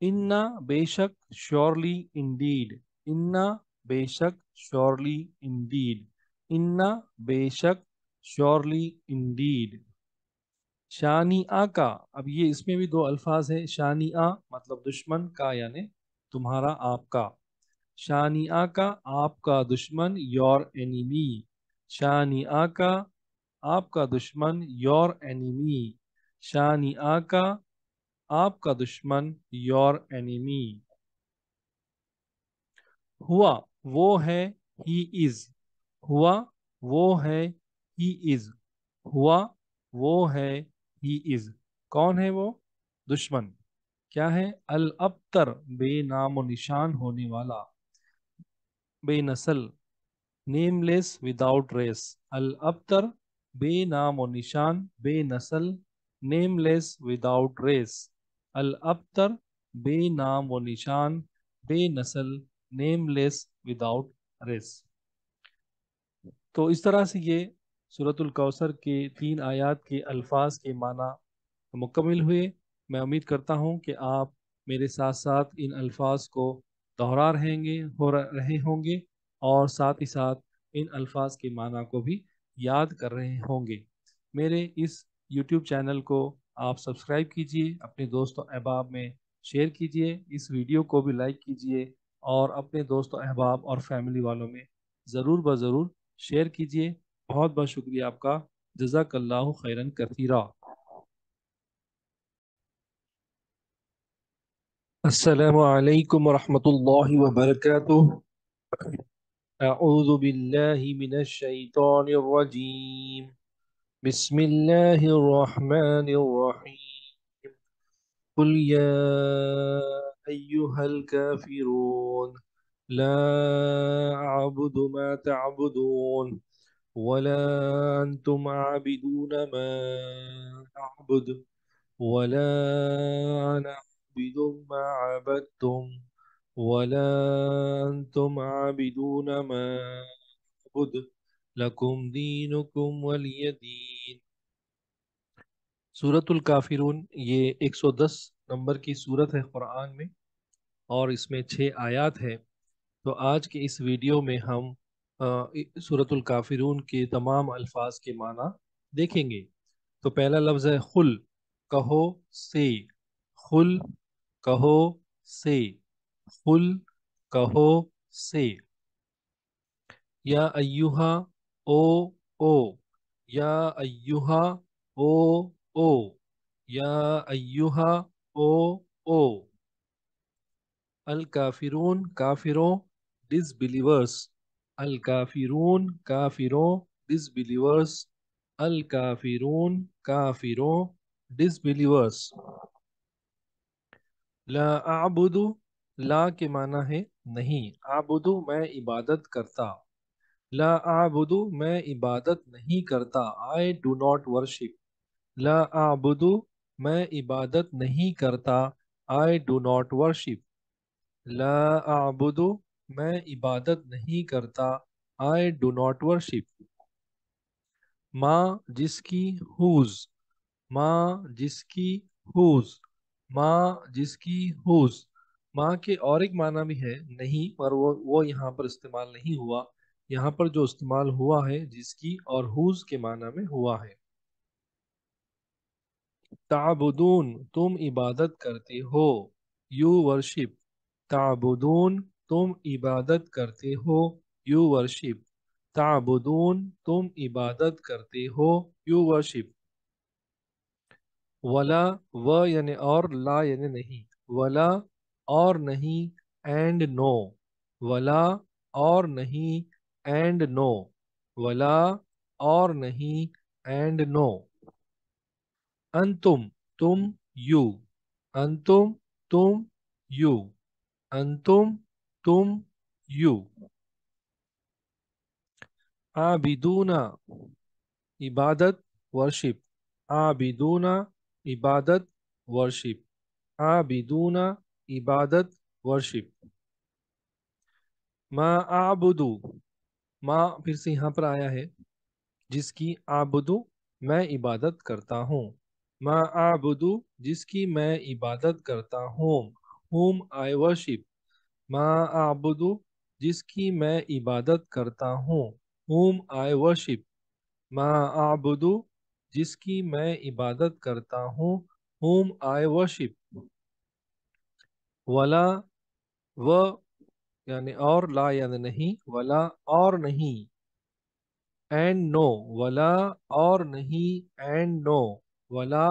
[SPEAKER 3] انا، بے شک، شیورلی، انڈیڈ، انا بے شک، شیورلی، انڈیڈ، انا بے شک، شیورلی، انڈیڈ، شانی آ کا، اب یہ اس میں بھی 2 الفاظ ہیں، شانی آ مطلب دشمن کا، یعنی تمہارا، آپ کا، شانی آ کا، آپ کا دشمن، یور اینیمی، شانی آ کا، آپ کا دشمن، یور اینیمی، شانی آ کا، آپ کا دشمن، یور اینیمی، ہوا، وہ ہے، ہی از، ہوا، وہ ہے، ہی از، ہوا، وہ ہے، ہی از، کون ہے وہ؟ دشمن، کیا ہے؟ الابتر، بے نام و نشان ہونے والا، بے نسل، نیم لیس، وداؤٹ ریس، الابتر، بے نام و نشان، بے نسل، نیم لیس، وداؤٹ ریس، الابتر، بے نام و نشان، بے نسل، نیم لیس، وداؤٹ ریس۔ تو اس طرح سے یہ سورۃ الکوثر کے 3 آیات کے الفاظ کے معنی مکمل ہوئے۔ میں امید کرتا ہوں کہ آپ میرے ساتھ ساتھ ان الفاظ کو دہرا رہے ہوں گے اور ساتھ ہی ساتھ ان الفاظ کے معنی کو بھی یاد کر رہے ہوں گے۔ میرے اس یوٹیوب چینل کو آپ سبسکرائب کیجئے، اپنے دوست و احباب میں شیئر کیجئے، اس ویڈیو کو بھی لائک کیجئے اور اپنے دوست و احباب اور فیملی والوں میں ضرور بضرور شیئر کیجئے۔ بہت بہت شکریہ آپ کا، جزاک اللہ خیرن کثیرا۔ السلام علیکم ورحمۃ اللہ وبرکاتہ۔ اعوذ باللہ من الشیطان الرجیم، بسم اللہ الرحمن الرحیم، قل یا ایہا الکافرون لا اعبد ما تعبدون ولا انتم عابدون ما اعبد ولا انا أعبد ما عبدتم ولا أنتم عابدون ما أعبد لكم دينكم ولي دين۔ سورۃ الکافرون یہ 110 نمبر کی سورت ہے قرآن میں، اور اس میں 6 آیات ہے۔ تو آج کے اس ویڈیو میں ہم سورۃ الکافرون کے تمام الفاظ کے معنی دیکھیں گے۔ تو پہلا لفظ ہے خل، کہو سے، خل کہو سے، خل کہو سے۔ یا ایہا او او، یا ایہا او او، یا ایہا او او۔ الکافرون کافروں، ڈس بلیورس، الکافرون کافروں، ڈس بلیورس، الکافرون کافروں، ڈس بلیورس۔ لا اعبد، لا کے معنی ہے نہیں، اعبد میں عبادت کرتا، لا اعبد میں عبادت نہیں کرتا، I do not worship، لا اعبد میں عبادت نہیں کرتا، I do not worship، لا اعبد میں عبادت نہیں کرتا، I do not worship۔ ما جس کی، whose، ما جس کی، whose، ما جس کی، whose۔ ماں کے اور ایک معنی بھی ہے نہیں، پر وہ یہاں پر استعمال نہیں ہوا، یہاں پر جو استعمال ہوا ہے جس کی اور whose کے معنی میں ہوا ہے۔ تعبدون تم عبادت کرتے ہو، یو ورشپ، تعبدون تم عبادت کرتے ہو، یو ورشپ، تعبدون تم عبادت کرتے ہو، یو ورشپ۔ ولا و یعنی اور، لا یعنی نہیں، ولا اور نہیں، اینڈ نو، ولا اور نہیں، اینڈ نو، ولا اور نہیں، اینڈ نو۔ انتم تم، یو، انتم تم، یو، انتم تم، یو۔ عابدون عبادت، ورشپ، عابدون عبادت، ورشپ، عابدون عبادت، ورشپ۔ ما اعبدو، ما پھر سے یہاں پر آیا ہے جس کی، اعبدو میں عبادت کرتا ہوں، ما اعبدو جس کی میں عبادت کرتا ہوں، whom I worship، ما اعبدو جس کی میں عبادت کرتا ہوں، whom I worship، ما اعبدو جس کی میں عبادت کرتا ہوں، whom I worship۔ ولا و یعنی اور، لا یعنی نہیں، ولا اور نہیں، اینڈ نو، ولا اور نہیں، اینڈ نو، ولا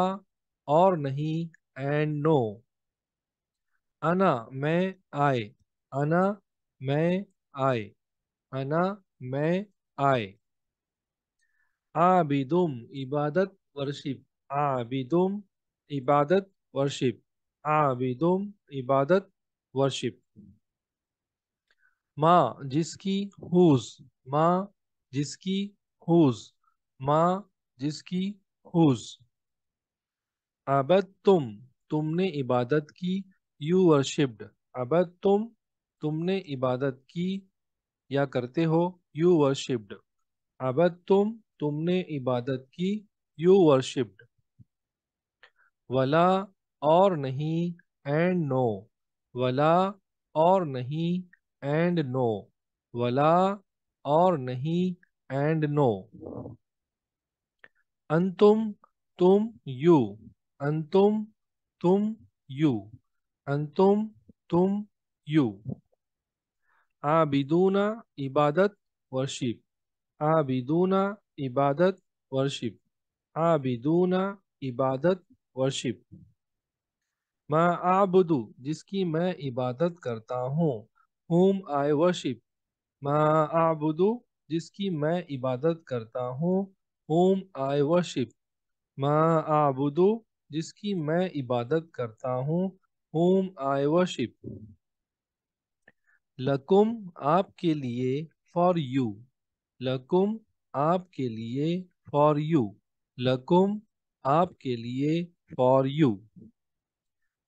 [SPEAKER 3] اور نہیں، اینڈ نو۔ انا میں، آئے، انا میں، آئے، انا میں، آئے۔ عابدم عبادت، ورشپ، عابدم عبادت، ورشپ، عابدم عبادت، ورشپ۔ ماں جس کی، whose، ماں جس کی، whose، ماں جس کی، whose۔ عبدتم تم نے عبادت کی، یو ورشپڈ، عبدتم تم نے عبادت کی یا کرتے ہو، یو ورشپڈ، عبدتم تم نے عبادت کی، یو ورشپڈ۔ ولا اور نہیں، اینڈ نو، ولا اور نہیں، اینڈ نو، ولا اور نہیں، اینڈ نو۔ انتم تم، یو، انتم تم، یو، انتم تم، یو۔ عابدون عبادت، ورشپ، عابدون عبادت، ورشپ، عابدون عبادت، ورشپ۔ ما اعبدو جس کی میں عبادت کرتا ہوں، whom I worship، ما اعبدو جس کی میں عبادت کرتا ہوں، whom I worship، ما اعبدو جس کی میں عبادت کرتا ہوں، whom I worship۔ لکم آپ کے لیے، فار یو، لکم آپ کے لیے، فار یو، لکم آپ کے لیے، فار یو۔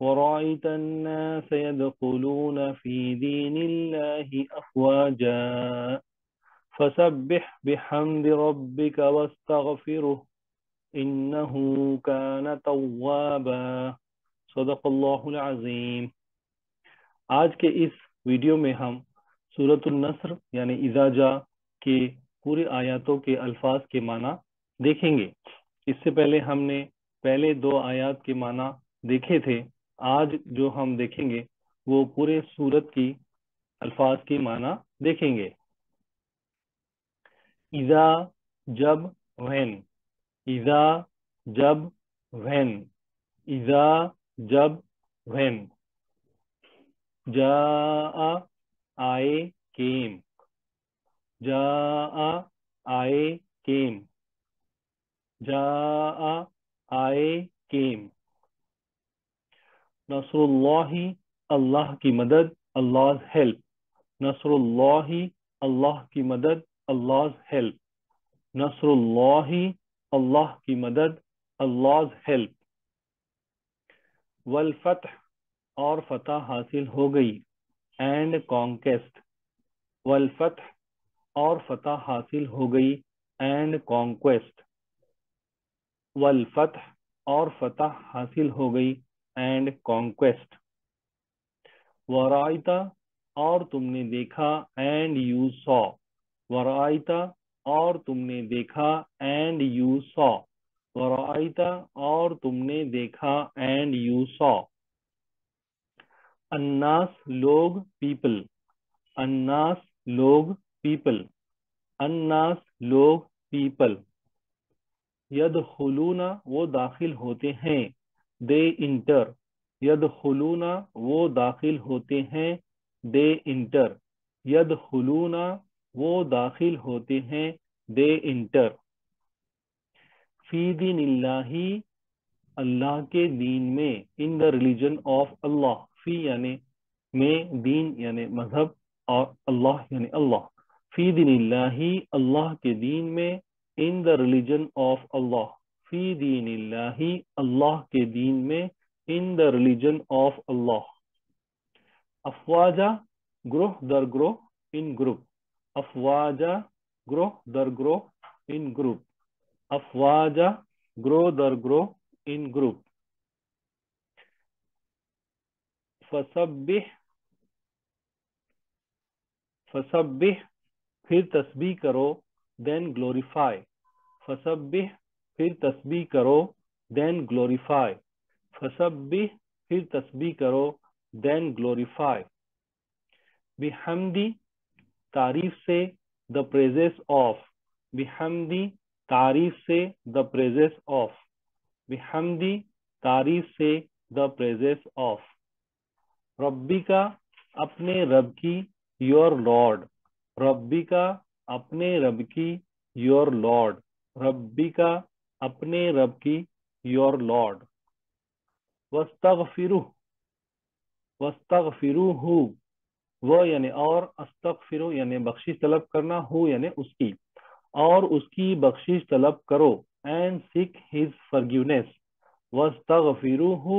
[SPEAKER 1] ورأيت الناس يدخلون في دين الله أفواجا فسبح بحمد ربك واستغفره إنه كان توابا صدق الله العظيم۔ آج کے اس ویڈیو میں ہم سورۃ النصر یعنی اذا جاء کے پورے آیاتوں کے الفاظ کے معنی دیکھیں گے۔ اس سے پہلے ہم نے پہلے 2 آیات کے معنی دیکھے تھے۔ آج جو ہم دیکھیں گے وہ پورے سورت کی الفاظ کے معنی دیکھیں گے۔ اذا جب، when، اذا جب، when، اذا جب، when۔ جاء آئے، came، جاء آئے، came، جاء آئے، came۔ نصر اللہ اللہ کی مدد، Allah's help۔ نصر اللہ اللہ کی مدد، Allah's help۔ نصر اللہ اللہ کی مدد، Allah's help۔ والفتح اور فتح حاصل ہو گئی، اینڈ کانکیسٹ۔ والفتح اور فتح حاصل ہو گئی، اینڈ کانکویسٹ۔ والفتح اور فتح حاصل ہو گئی، اینڈ کانکویسٹ۔ ورائتا اور تم نے دیکھا، اینڈ یو سو۔ ورائتا اور تم نے دیکھا، اینڈ یو سو۔ ورائتا اور تم نے دیکھا، اینڈ یو سو۔ الناس لوگ، پیپل۔ الناس لوگ، پیپل۔ الناس لوگ، پیپل۔ یدخلون وہ داخل ہوتے ہیں، دے انٹر۔ یدخلون وہ داخل ہوتے ہیں، دے انٹر۔ یدخلون وہ داخل ہوتے ہیں، دے انٹر۔ فی دین اللہ اللہ کے دین میں، ان دا ریلیجن آف اللہ۔ فی یعنی میں، دین یعنی مذہب، اور اللہ یعنی اللہ۔ فی دین اللہ اللہ کے دین میں، ان دا ریلیجن آف اللہ۔ فی دین اللہ اللہ کے دین میں، ان دا ریلیجن آف اللہ۔ افواجہ گروہ در گروہ، ان گروپ۔ افواجہ گروہ در گروہ، ان گروپ۔ افواجہ گروہ در گروہ، ان گروپ۔ فسبح فسبح پھر تسبیح کرو، دین گلوریفائی۔ فسبح پھر تسبیح کرو، then glorify. فسبح پھر تسبیح کرو then glorify. بحمدی تعریف سے the praises of. بحمدی تعریف سے the praises of. بحمدی تعریف سے the praises of. ربی کا اپنے رب کی your lord. ربی کا اپنے رب کی your lord. ربی کا اپنے رب کی your lord. وستغفرہ وستغفروہ وہ یعنی اور استغفرو یعنی بخشش طلب کرنا ہو یعنی اس کی اور اس کی بخشش طلب کرو and seek his forgiveness. وستغفروہ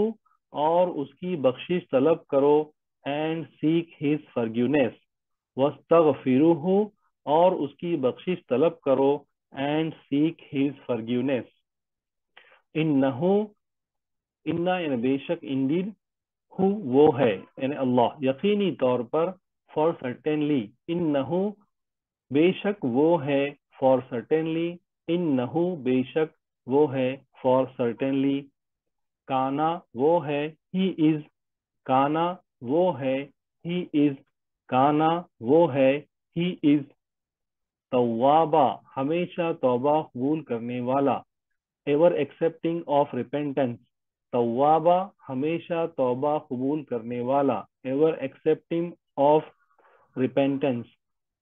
[SPEAKER 1] اور اس کی بخشش طلب کرو and seek his forgiveness. وستغفروہ اور اس کی بخشش طلب کرو and seek his forgiveness. انہو انہ یعنی بے شک indeed ہو وہ ہے یعنی اللہ یقینی طور پر for certainly انہو بے شک وہ ہے for certainly انہو بے شک وہ ہے for certainly کانا وہ ہے he is کانا وہ ہے he is کانا وہ ہے he is توابا ہمیشہ توبہ قبول کرنے والا ever accepting of repentance. توابا ہمیشہ توبہ قبول کرنے والا ever accepting of repentance.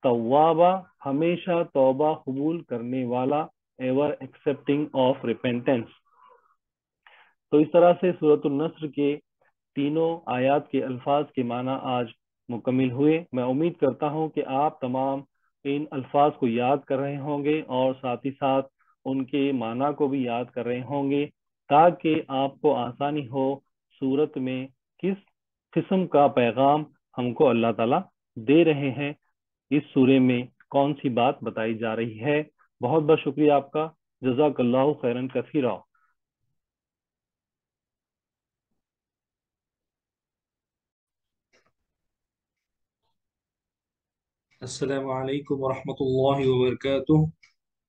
[SPEAKER 1] توابا ہمیشہ توبہ قبول کرنے والا ever accepting of repentance. تو اس طرح سے سورۃ النصر کے تینوں آیات کے الفاظ کے معنی آج مکمل ہوئے. میں امید کرتا ہوں کہ آپ تمام ان الفاظ کو یاد کر رہے ہوں گے اور ساتھ ہی ساتھ ان کے معنی کو بھی یاد کر رہے ہوں گے تاکہ آپ کو آسانی ہو سورت میں کس قسم کا پیغام ہم کو اللہ تعالیٰ دے رہے ہیں, اس سورے میں کون سی بات بتائی جا رہی ہے. بہت بہت شکریہ آپ کا. جزاک اللہ خیرن کثیرا.
[SPEAKER 2] السلام علیکم ورحمۃ اللہ وبرکاتہ.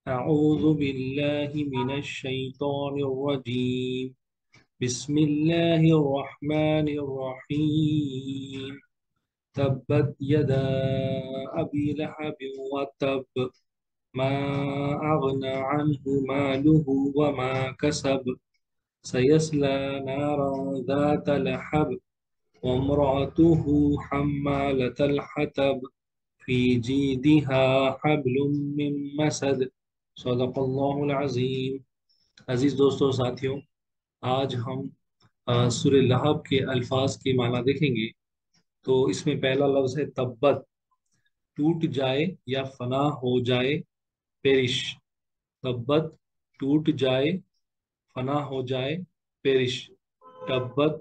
[SPEAKER 2] اعوذ باللہ من الشیطان الرجیم. بسم اللہ الرحمن الرحیم. تبت یدا ابی لہب وتب ما اغنى عنه ماله وما كسب سيصلى نارا ذات لهب وامرأته حمالة الحطب في جيدها حبل من مسد. صدق اللہ العظیم. عزیز دوستوں ساتھیوں, آج ہم سورہ لہب کے الفاظ کے معنی دیکھیں گے. تو اس میں پہلا لفظ ہے تبت, ٹوٹ جائے یا فنا ہو جائے, پیرش. تبت ٹوٹ جائے, فنا ہو جائے, پیرش. تبت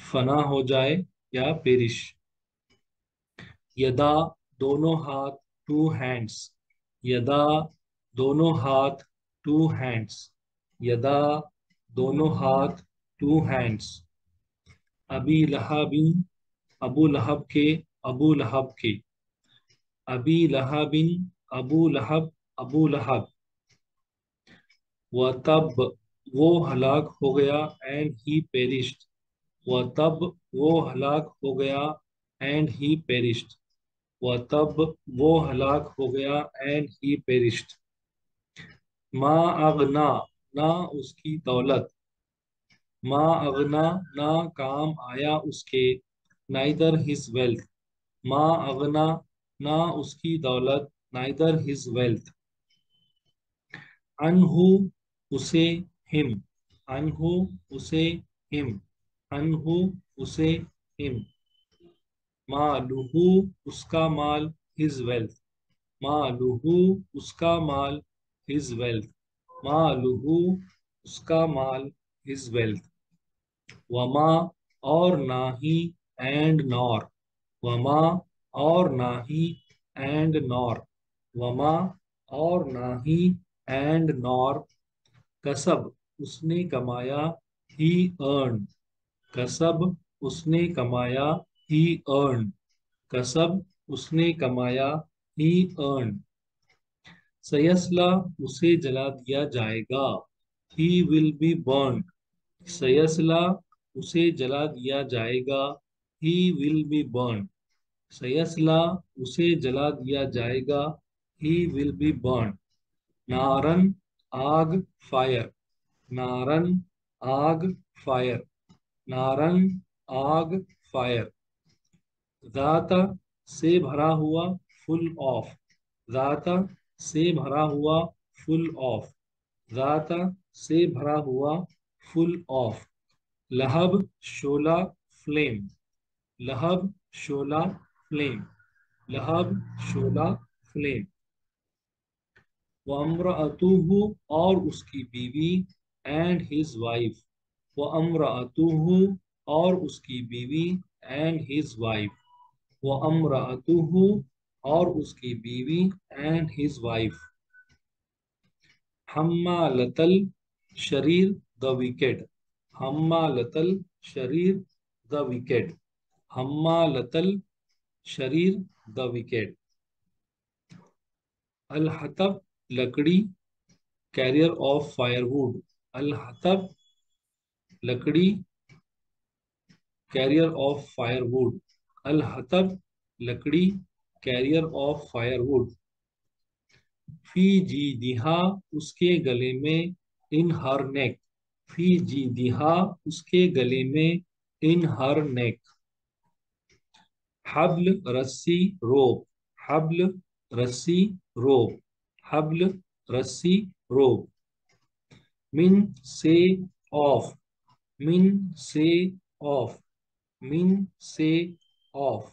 [SPEAKER 2] فنا ہو جائے یا پیرش. یدا دونوں ہاتھ, ٹو ہینڈس. یدا دونوں ہاتھ, ٹو ہینڈس. یدا دونوں ہاتھ, ٹو ہینڈس. ابی لہب ابو لہب کے, ابو لہب کے. ابی لہب ابو لہب, ابو لہب. وَتَب وہ ہلاک ہو گیا and he perished. وَتَب وہ ہلاک ہو گیا and he perished. وَتَب وہ ہلاک ہو گیا and he perished. ما اغنا نہ اس کی دولت. ما اغنا نہ کام آیا اس کے, neither his wealth. ما اغنا نہ اس کی دولت, neither his wealth. انہو اسے, him. انہو اسے, him. انہو اسے, him. مالہو اس کا مال, his wealth. مالہو اس کا مال, his wealth. مالہو اس کا مال, his wealth. وما اور نہ ہی, and nor. وما اور نہ ہی, and nor. وما اور نہ ہی, and nor. کسب اس نے کمایا, he earned. کسب اس نے کمایا, he earned. کسب اس نے کمایا, he earned. سیصلہ اسے جلا دیا جائے گا. he will be burned. سیصلا اسے جلا دیا جائے گا. he will be burned. سیصلا اسے جلا دیا جائے گا. he will be burned. نارن آگ فائر. نارن آگ فائر. نارن آگ فائر. ذات سے بھرا ہوا فل آف. ذات سے بھرا ہوا فل آف. ذات سے بھرا ہوا فل آف. لہب شولا فلیم. لہب شولا فلیم. لہب شولا فلیم. وَامْرَأَتُهُ اور اس کی بیوی and his wife. وَامْرَأَتُهُ اور اس کی بیوی and his wife. وَامْرَأَتُهُ اور اس کی بیوی and his wife. حمالۃ الشریر the wicked. حمالۃ الشریر the wicked. حمالۃ الشریر the wicked. الحطب لکڑی carrier of firewood. الحطب لکڑی carrier of firewood. الحطب لکڑی carrier of firewood. فی جیدہا اس کے گلے میں in her neck. فی جیدہا اس کے گلے میں in her neck. حبل رسی روپ. حبل رسی روپ. حبل رسی روپ. من سے آف. من سے آف. من سے آف.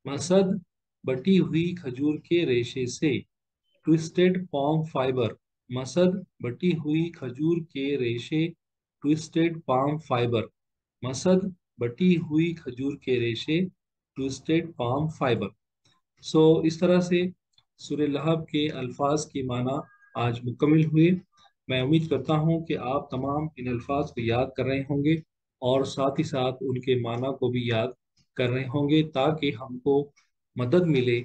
[SPEAKER 2] مسد بٹی ہوئی کھجور کے ریشے سے. Toasted palm fibre. مسد بٹی ہوئی کھجور کے ریشے. Toasted palm fibre. مسد بٹی ہوئی کھجور کے ریشے. Toasted palm fibre. سو اس طرح سے سورہ لہب کے الفاظ کی معنی آج مکمل ہوئے. میں امید کرتا ہوں کہ آپ تمام ان الفاظ کو یاد کر رہے ہوں گے اور ساتھ ہی ساتھ ان کے معنی کو بھی یاد کر رہے ہوں گے تاکہ ہم کو مدد ملے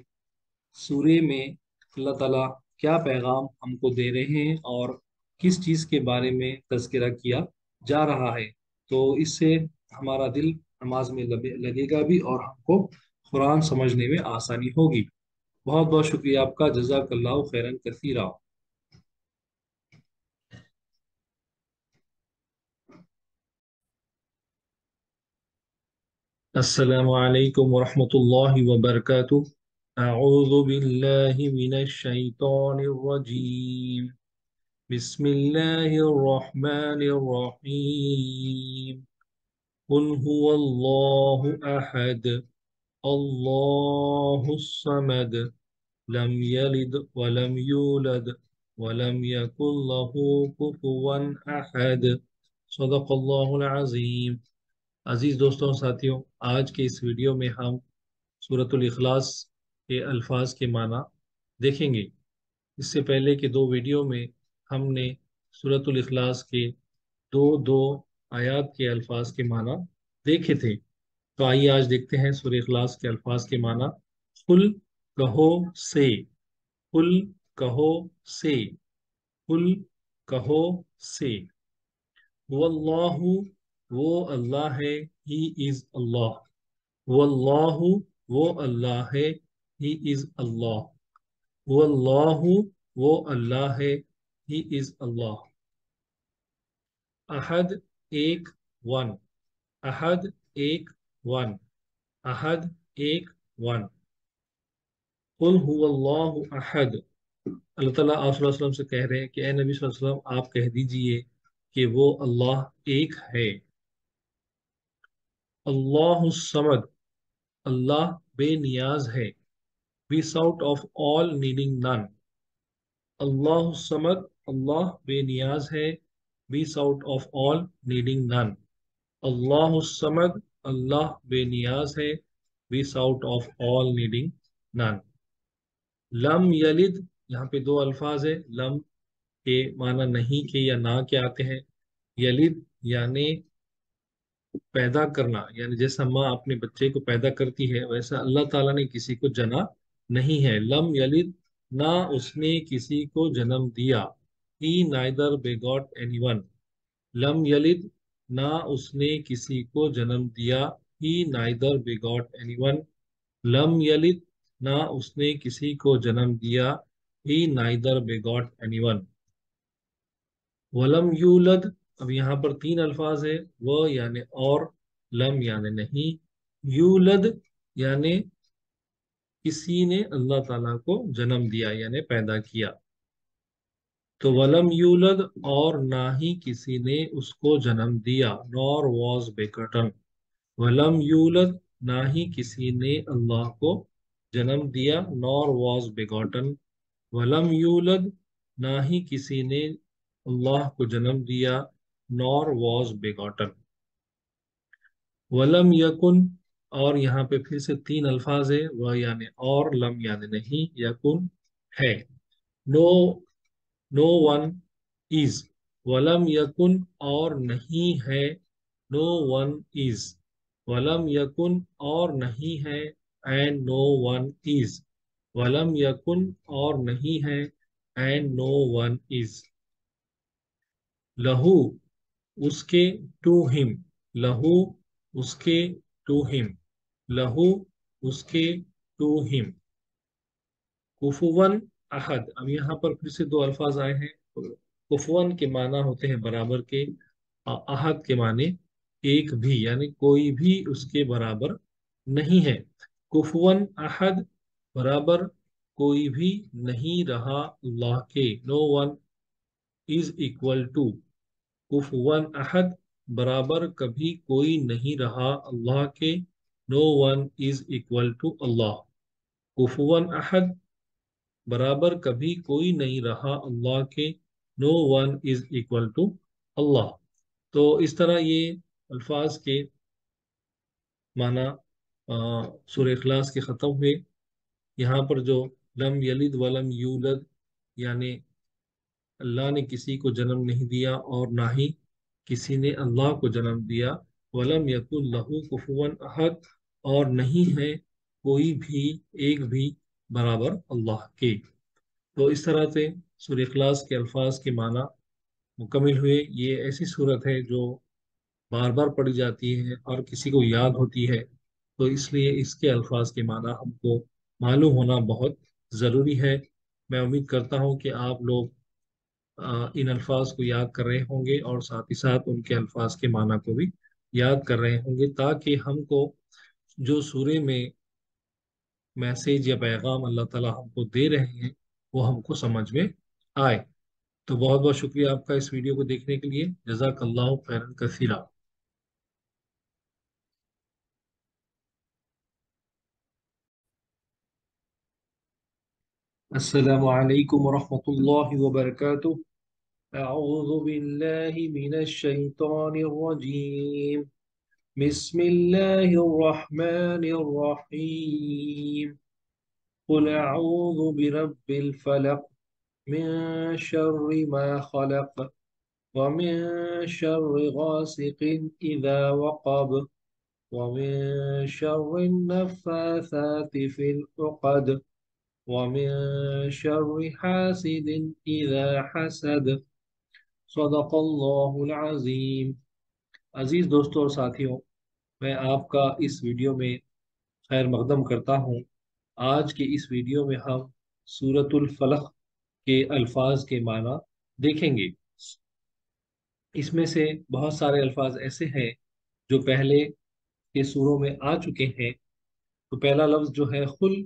[SPEAKER 2] سورہ میں اللہ تعالیٰ کیا پیغام ہم کو دے رہے ہیں اور کس چیز کے بارے میں تذکرہ کیا جا رہا ہے. تو اس سے ہمارا دل نماز میں لگے گا بھی اور ہم کو قرآن سمجھنے میں آسانی ہوگی. بہت بہت شکریہ آپ کا. جزاک اللہ خیرن کثیرا. السلام علیکم ورحمۃ اللہ وبرکاتہ. اعوذ باللہ من الشیطان الرجیم. بسم اللہ الرحمن الرحیم. قل هو اللہ احد اللہ الصمد لم یلد ولم یولد ولم یکن له کفوا احد. صدق اللہ العظیم. عزیز دوستوں اور ساتھیوں، آج کے اس ویڈیو میں ہم سورۃ الاخلاص کے الفاظ کے معنی دیکھیں گے. اس سے پہلے کے دو ویڈیو میں ہم نے سورۃ الاخلاص کے دو آیات کے الفاظ کے معنی دیکھے تھے. تو آئیے آج دیکھتے ہیں سورۃ اخلاص کے الفاظ کے معنی. قل کہو سے. قل کہو سے. قل کہو سے. واللہ وہ اللہ ہے. ہی از اللہ. واللہ وہ اللہ ہے. ہی از اللہ. واللہ وہ اللہ ہے. ہی از اللہ. احد ایک ون. احد ایک ون. احد ایک ون. قل هو اللہ احد. اللہ تعالیٰ آپ صلی اللہ علیہ وسلم سے کہہ رہے ہیں کہ اے نبی صلی اللہ علیہ وسلم آپ کہہ دیجئے کہ وہ اللہ ایک ہے. اللہ الصمد اللہ بے نیاز ہے. without of all needing none. اللہ الصمد اللہ بے نیاز ہے. without of all needing none. اللہ الصمد اللہ بے نیاز ہے. without of all needing none. لم یلد یہاں پہ دو الفاظ ہے. لم کے معنی نہیں کے یا نہ کے آتے ہیں. یلد یعنی پیدا کرنا، یعنی جیسا ماں اپنے بچے کو پیدا کرتی ہے ویسا اللہ تعالیٰ نے کسی کو جنا نہیں ہے. لم یلد نہ اس نے کسی کو جنم دیا. he neither begot anyone. لم یلد نہ اس نے کسی کو جنم دیا. he neither begot anyone. لم یلد نہ اس نے کسی کو جنم دیا. he neither begot anyone. ولم یولد، اب یہاں پر تین الفاظ ہے، وہ یعنی اور، لم یعنی نہیں، یولد یعنی کسی نے اللہ تعالیٰ کو جنم دیا یعنی پیدا کیا. تو ولم یولد اور نہ ہی کسی نے اس کو جنم دیا، نور واز بیگٹن. ولم یولد نہ ہی کسی نے اللہ کو جنم دیا، نور واز بیگٹن. ولم یولد نہ ہی کسی نے اللہ کو جنم دیا، نور واز بیگٹن. ولم یکن، اور یہاں پہ پھر سے تین الفاظ ہے، وہ یعنی اور، لم یعنی نہیں، یکن ہے. نو نو ون از، ولم یکن اور نہیں ہے، نو ون از. ولم یکن اور نہیں ہے، اینڈ نو ون از. ولم یکن اور نہیں ہے، اینڈ نو ون از. لہو اس کے، ٹو ہم. لہو اس کے، ٹو ہم. لہو اس کے، ٹو ہم. کفون احد، اب یہاں پر پھر سے دو الفاظ آئے ہیں. کفون کے معنی ہوتے ہیں برابر کے، احد کے معنی ایک بھی، یعنی کوئی بھی اس کے برابر نہیں ہے. کفون احد برابر کوئی بھی نہیں رہا اللہ کے. نو ون از اکول ٹو. کفون احد برابر کبھی کوئی نہیں رہا اللہ کے. نو ون از اکول ٹو اللہ. کفون احد برابر کبھی کوئی نہیں رہا اللہ کے. نو ون از اکول ٹو اللہ. تو اس طرح یہ الفاظ کے معنی سورہ اخلاص کے ختم ہوئے. یہاں پر جو لم یلد ولم یولد یعنی اللہ نے کسی کو جنم نہیں دیا اور نہ ہی کسی نے اللہ کو جنم دیا. ولم یکن لہو کفوا احد، اور نہیں ہے کوئی بھی ایک بھی برابر اللہ کے. تو اس طرح سے سورہ اخلاص کے الفاظ کے معنی مکمل ہوئے. یہ ایسی صورت ہے جو بار بار پڑھی جاتی ہے اور کسی کو یاد ہوتی ہے، تو اس لیے اس کے الفاظ کے معنی ہم کو معلوم ہونا بہت ضروری ہے. میں امید کرتا ہوں کہ آپ لوگ ان الفاظ کو یاد کر رہے ہوں گے اور ساتھ ہی ساتھ ان کے الفاظ کے معنی کو بھی یاد کر رہے ہوں گے، تاکہ ہم کو جو سورے میں میسیج یا پیغام اللہ تعالیٰ ہم کو دے رہے ہیں وہ ہم کو سمجھ میں آئے. تو بہت بہت شکریہ آپ کا اس ویڈیو کو دیکھنے کے لیے. جزاک اللہ خیرا کثیرا. السلام علیکم ورحمۃ اللہ وبرکاتہ. اعوذ باللہ من الشیطان الرجیم. بسم اللہ الرحمن الرحیم. قل اعوذ برب الفلق من شر ما خلق ومن شر غاسق اذا وقب ومن شر النفاثات في العقد ومن شر حاسد اذا حسد. صدق اللہ العظیم. عزیز دوستوں اور ساتھیوں، میں آپ کا اس ویڈیو میں خیر مقدم کرتا ہوں. آج کے اس ویڈیو میں ہم سورۃ الفلق کے الفاظ کے معنی دیکھیں گے. اس میں سے بہت سارے الفاظ ایسے ہیں جو پہلے کے سوروں میں آ چکے ہیں. تو پہلا لفظ جو ہے خل،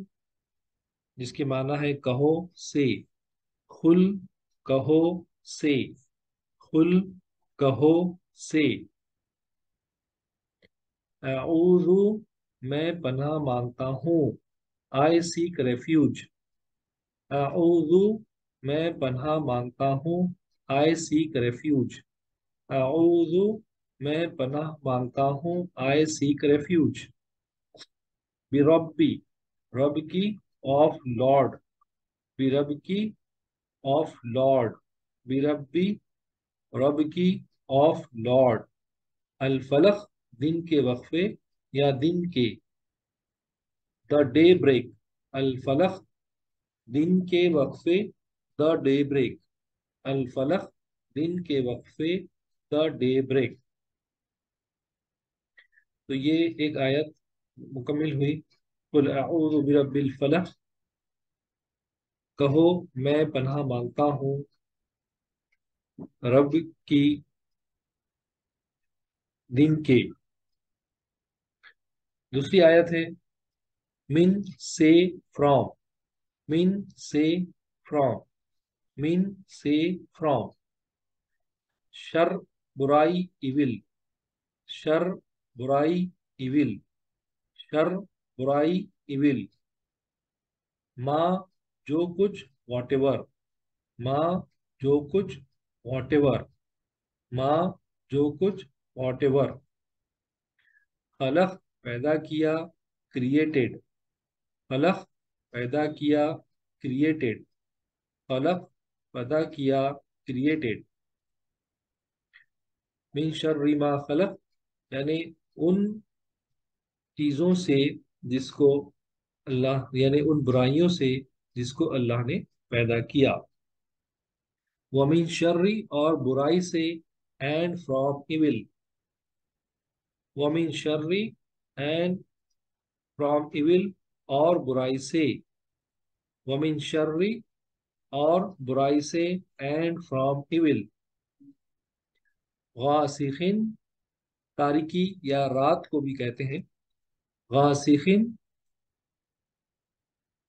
[SPEAKER 2] جس کے معنی ہے کہو سے. خل کہو سے. خل کہو سے. اعوذ میں پناہ مانگتا ہوں. I seek refuge. اعوذ میں پناہ مانگتا ہوں. I seek refuge. اعوذ میں پناہ مانگتا ہوں. I seek refuge. بربی، رب کی، آف لارڈ. برب کی، آف لارڈ. بربی، رب کی، آف لارڈ. الفلق دن کے وقفے یا دن کے. The day break. الفلق دن کے وقفے. The day break. الفلق دن کے وقفے، دا ڈے بریک. تو یہ ایک آیت مکمل ہوئی. قل اعوذ برب الفلق، کہو میں پناہ مانگتا ہوں رب کی دن کے. دوسری آیت ہے من سے فرام، من سے فرام، من سے فرام. شر برائی ایول، شر برائی ایول، شر برائی ایول. ما جو کچھ واٹ ایور، ما جو کچھ واٹ ایور، ما جو کچھ واٹ ایور. خلق پیدا کیا، کریٹڈ، خلق پیدا کیا، کریٹڈ، خلق پیدا کیا، کریٹڈ. من شر ما خلق یعنی ان چیزوں سے جس کو اللہ، یعنی ان برائیوں سے جس کو اللہ نے پیدا کیا. ومن شر اور برائی سے، اینڈ فرام ایول، ومن شر اینڈ فرام ایول اور برائی سے، ومن شر اور برائی سے، اینڈ فرام ایول. غاسقن تاریکی یا رات کو بھی کہتے ہیں، غاسقن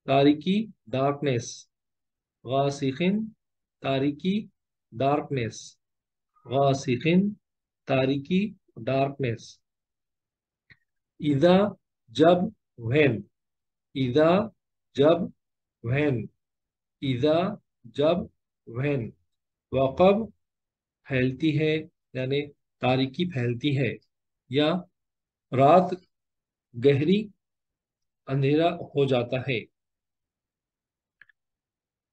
[SPEAKER 2] تاریکی ڈارکنیس، غاسقن تاریکی ڈارکنیس، غاسقن تاریکی ڈارکنیس. اذا جب، when، اذا جب، when، اذا جب، when. وقب پھیلتی ہے یعنی تاریکی پھیلتی ہے، یا رات گہری اندھیرا ہو جاتا ہے.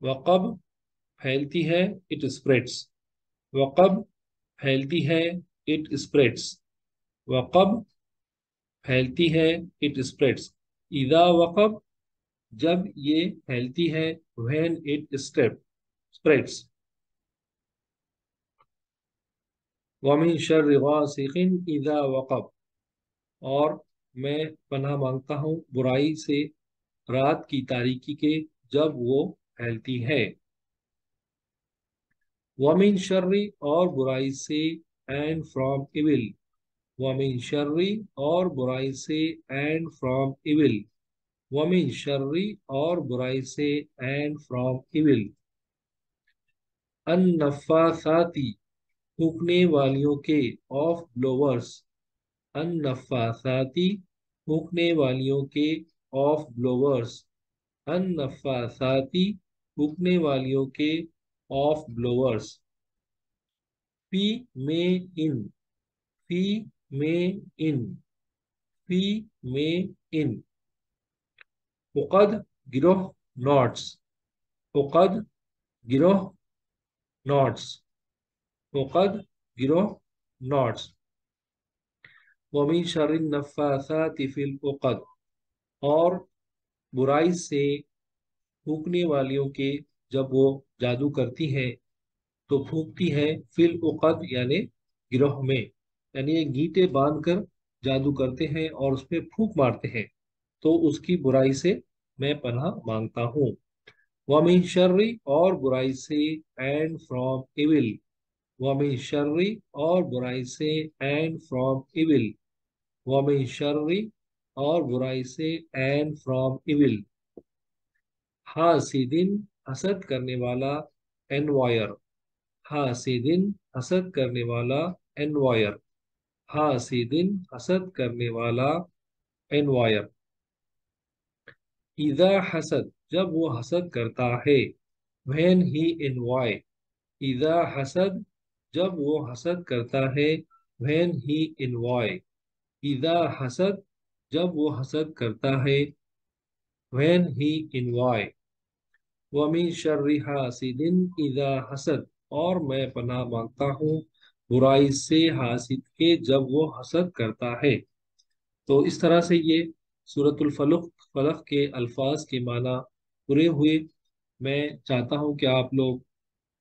[SPEAKER 2] وقب پھیلتی ہے، اٹ اسپریڈس، وقب پھیلتی ہے، اٹ اسپریڈس، وقب پھیلتی ہے، اٹ اسپریڈس. اذا وقب جب یہ پھیلتی ہے، when it spreads. وَمِن شَرِّ غَاسِقٍ اِذَا وَقَبَ اور میں پناہ مانگتا ہوں برائی سے رات کی تاریکی کے جب وہ پھیلتی ہے. وَمِن شَرِّ اور برائی سے، اینڈ فرام ایول، وَمِن شَرِّ اور برائی سے، اینڈ فرام ایول، وَمِن شَرِّ اور برائی سے، اینڈ فرام ایول. النفاثاتی پھونکنے والیوں کے، آف بلوورس، النفاثاتی پھونکنے والیوں کے، آف بلوورس، النفاثاتی پھونکنے والیوں کے، آف بلوورس. فی میں ان، فی میں ان، فی میں ان. عقد گروہ، ناٹس، عقد گروہ، ناٹس، عقد گروہ، ناٹس. وَمِن شَرِّ النَّفَّاثَاتِ فِي الْعُقَدِ اور برائی سے پھونکنے والیوں کے جب وہ جادو کرتی ہیں تو پھونکتی ہے، فی العقد یعنی گروہ میں، یعنی یہ گیٹے باندھ کر جادو کرتے ہیں اور اس میں پھونک مارتے ہیں، تو اس کی برائی سے میں پناہ مانگتا ہوں. وَمِن شَرِّ اور برائی سے، اینڈ فرام ایول، وَمِن شَرِّ اور برائی سے، اینڈ فرام ایول، وَمِن شَرِّ اور برائی سے، اینڈ فرام ایول. حاسدن حسد کرنے والا، انوائر، حاسدن حسد کرنے والا، انوائر، حاسدن حسد کرنے والا، انوائر. اذا حسد جب وہ حسد کرتا ہے، when he envy، اذا حسد جب وہ حسد کرتا ہے، when he envy، اذا حسد جب وہ حسد کرتا ہے، when he envy. وَمِن شَرِّ حَاسِدٍ اِذَا حَسَد اور میں پناہ مانگتا ہوں برائی سے حاسد کے جب وہ حسد کرتا ہے. تو اس طرح سے یہ سورۃ الفلق کے الفاظ کے معنی پورے ہوئے. میں چاہتا ہوں کہ آپ لوگ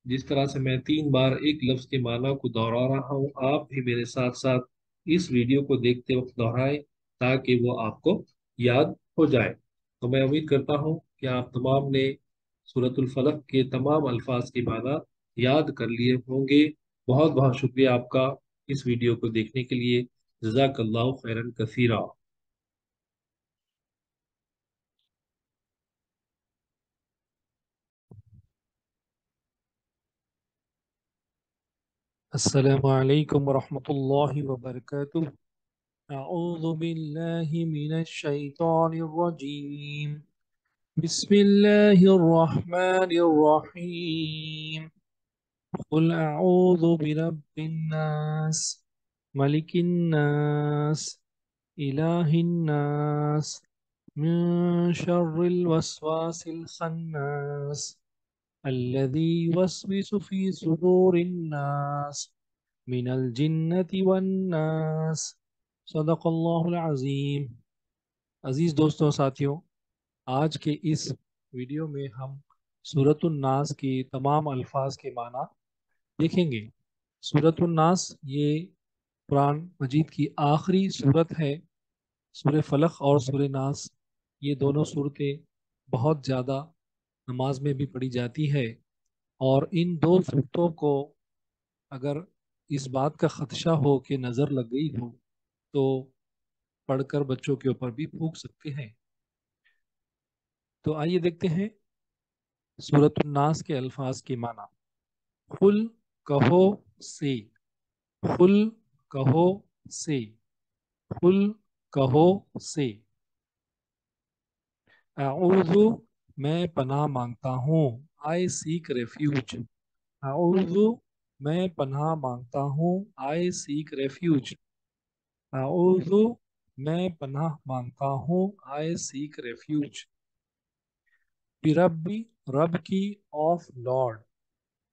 [SPEAKER 2] جس طرح سے میں 3 بار ایک لفظ کے معنی کو دہرا رہا ہوں، آپ بھی میرے ساتھ ساتھ اس ویڈیو کو دیکھتے وقت دہرائیں تاکہ وہ آپ کو یاد ہو جائے۔ تو میں امید کرتا ہوں کہ آپ تمام نے سورۃ الفلق کے تمام الفاظ کے معنی یاد کر لیے ہوں گے۔ بہت بہت شکریہ آپ کا اس ویڈیو کو دیکھنے کے لیے۔ جزاک اللہ خیرن کثیرا۔
[SPEAKER 3] السلام علیکم ورحمۃ اللہ وبرکاتہ۔ اعوذ باللہ من الشیطان الرجیم، بسم اللہ الرحمن الرحیم۔ قل اعوذ برب الناس، ملک الناس، الہ الناس، من شر الوسواس الخناس، الذي يوسوس في صدور الناس من الجنة والناس۔ صدق اللہ العظیم۔ عزیز دوستوں ساتھیوں، آج کے اس ویڈیو میں ہم سورۃ الناس کی تمام الفاظ کے معنی دیکھیں گے۔ سورۃ الناس یہ قرآن مجید کی آخری صورت ہے۔ سورہ فلق اور سورہ ناس یہ دونوں صورتیں بہت زیادہ نماز میں بھی پڑھی جاتی ہے، اور ان دو صورتوں کو اگر اس بات کا خدشہ ہو کہ نظر لگ گئی ہو تو پڑھ کر بچوں کے اوپر بھی پھونک سکتے ہیں۔ تو آئیے دیکھتے ہیں سورۃ الناس کے الفاظ کے معنی۔ قل کہو سے، قل کہو سے، قل کہو سے۔ اعوذ میں پناہ مانگتا ہوں، آئی سیک ریفیوج۔ اعوذ میں پناہ مانگتا ہوں، آئی سیک ریفیوج۔ اعوذ میں پناہ مانگتا ہوں، آئی سیک ریفیوج۔ بربی رب کی، آف لارڈ،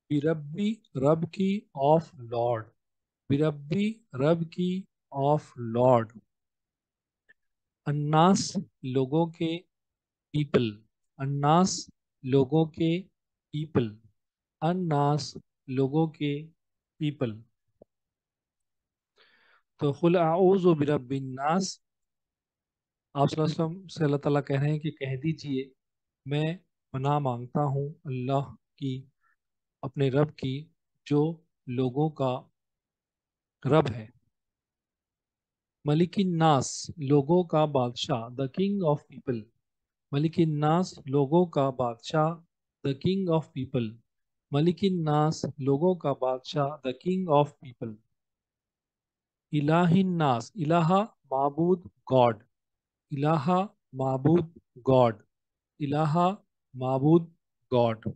[SPEAKER 3] بربی رب کی، آف لارڈ، بربی رب کی، آف لارڈ۔ الناس لوگوں کے، پیپل، الناس لوگوں کے، پیپل، الناس لوگوں کے، پیپل۔ تو قل اعوذ برب الناس، آپ صلی اللہ علیہ وسلم سے اللہ تعالیٰ کہہ رہے ہیں کہ کہہ دیجئے میں پناہ مانگتا ہوں اللہ کی، اپنے رب کی جو لوگوں کا رب ہے۔ ملک الناس لوگوں کا بادشاہ، دا کنگ آف پیپل، ملک الناس لوگوں کا بادشاہ، دا کنگ آف پیپل، ملک الناس لوگوں کا بادشاہ، دا کنگ آف پیپل۔ الہ الناس، الہ معبود، گاڈ، الہ معبود، گاڈ، الہ معبود، گاڈ۔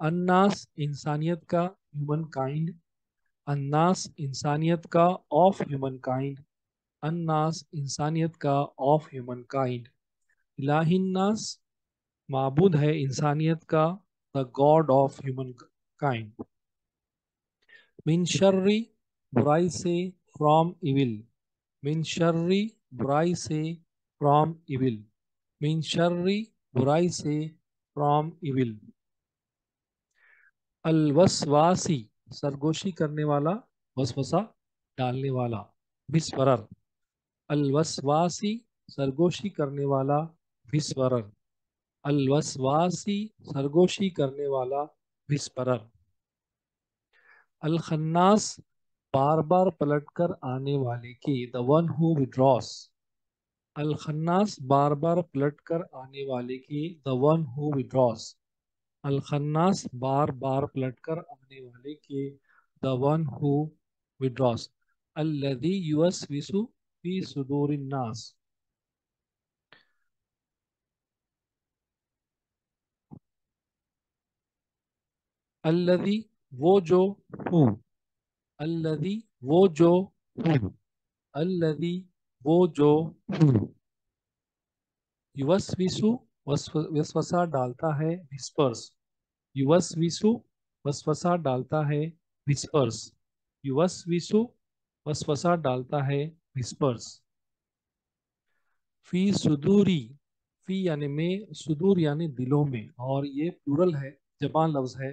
[SPEAKER 3] الناس انسانیت کا، ہیومن کائنڈ، الناس انسانیت کا، آف ہیومن کائنڈ، الناس انسانیت کا، آف ہیومن کائنڈ۔ الہ الناس معبود ہے انسانیت کا، the God of human kind. من شرری برائی سے، فرام ایول، من شرری برائی سے، فرام ایول، من شرری برائی سے، فرام ایول۔ الوسواسی سرگوشی کرنے والا، وسوسہ ڈالنے والا، وسورر، الوسواسی سرگوشی کرنے والا، وسورر، الوسواسی سرگوشی کرنے والا، وسپرر۔ الخناس بار بار پلٹ کر آنے والے کی، the one who withdraws، الخناس بار بار پلٹ کر آنے والے کی، the one who withdraws، الخناس بار بار پلٹ کر آنے والے کی، the one who withdraws۔ الذی یوسوس فی صدور الناس، الذی وہ جو، ہو، الذی وہ جو، ہو، الذی وہ جو، ہو، یوسوسو وسوسہ ڈالتا ہے، وسپرس، یوسوسو وسوسہ ڈالتا ہے، وسپرس، یوسوسو وسوسہ ڈالتا ہے، وسپرس۔ فی صدوری، فی یعنی میں، صدور یعنی دلوں میں، اور یہ پلورل ہے، جمع لفظ ہے،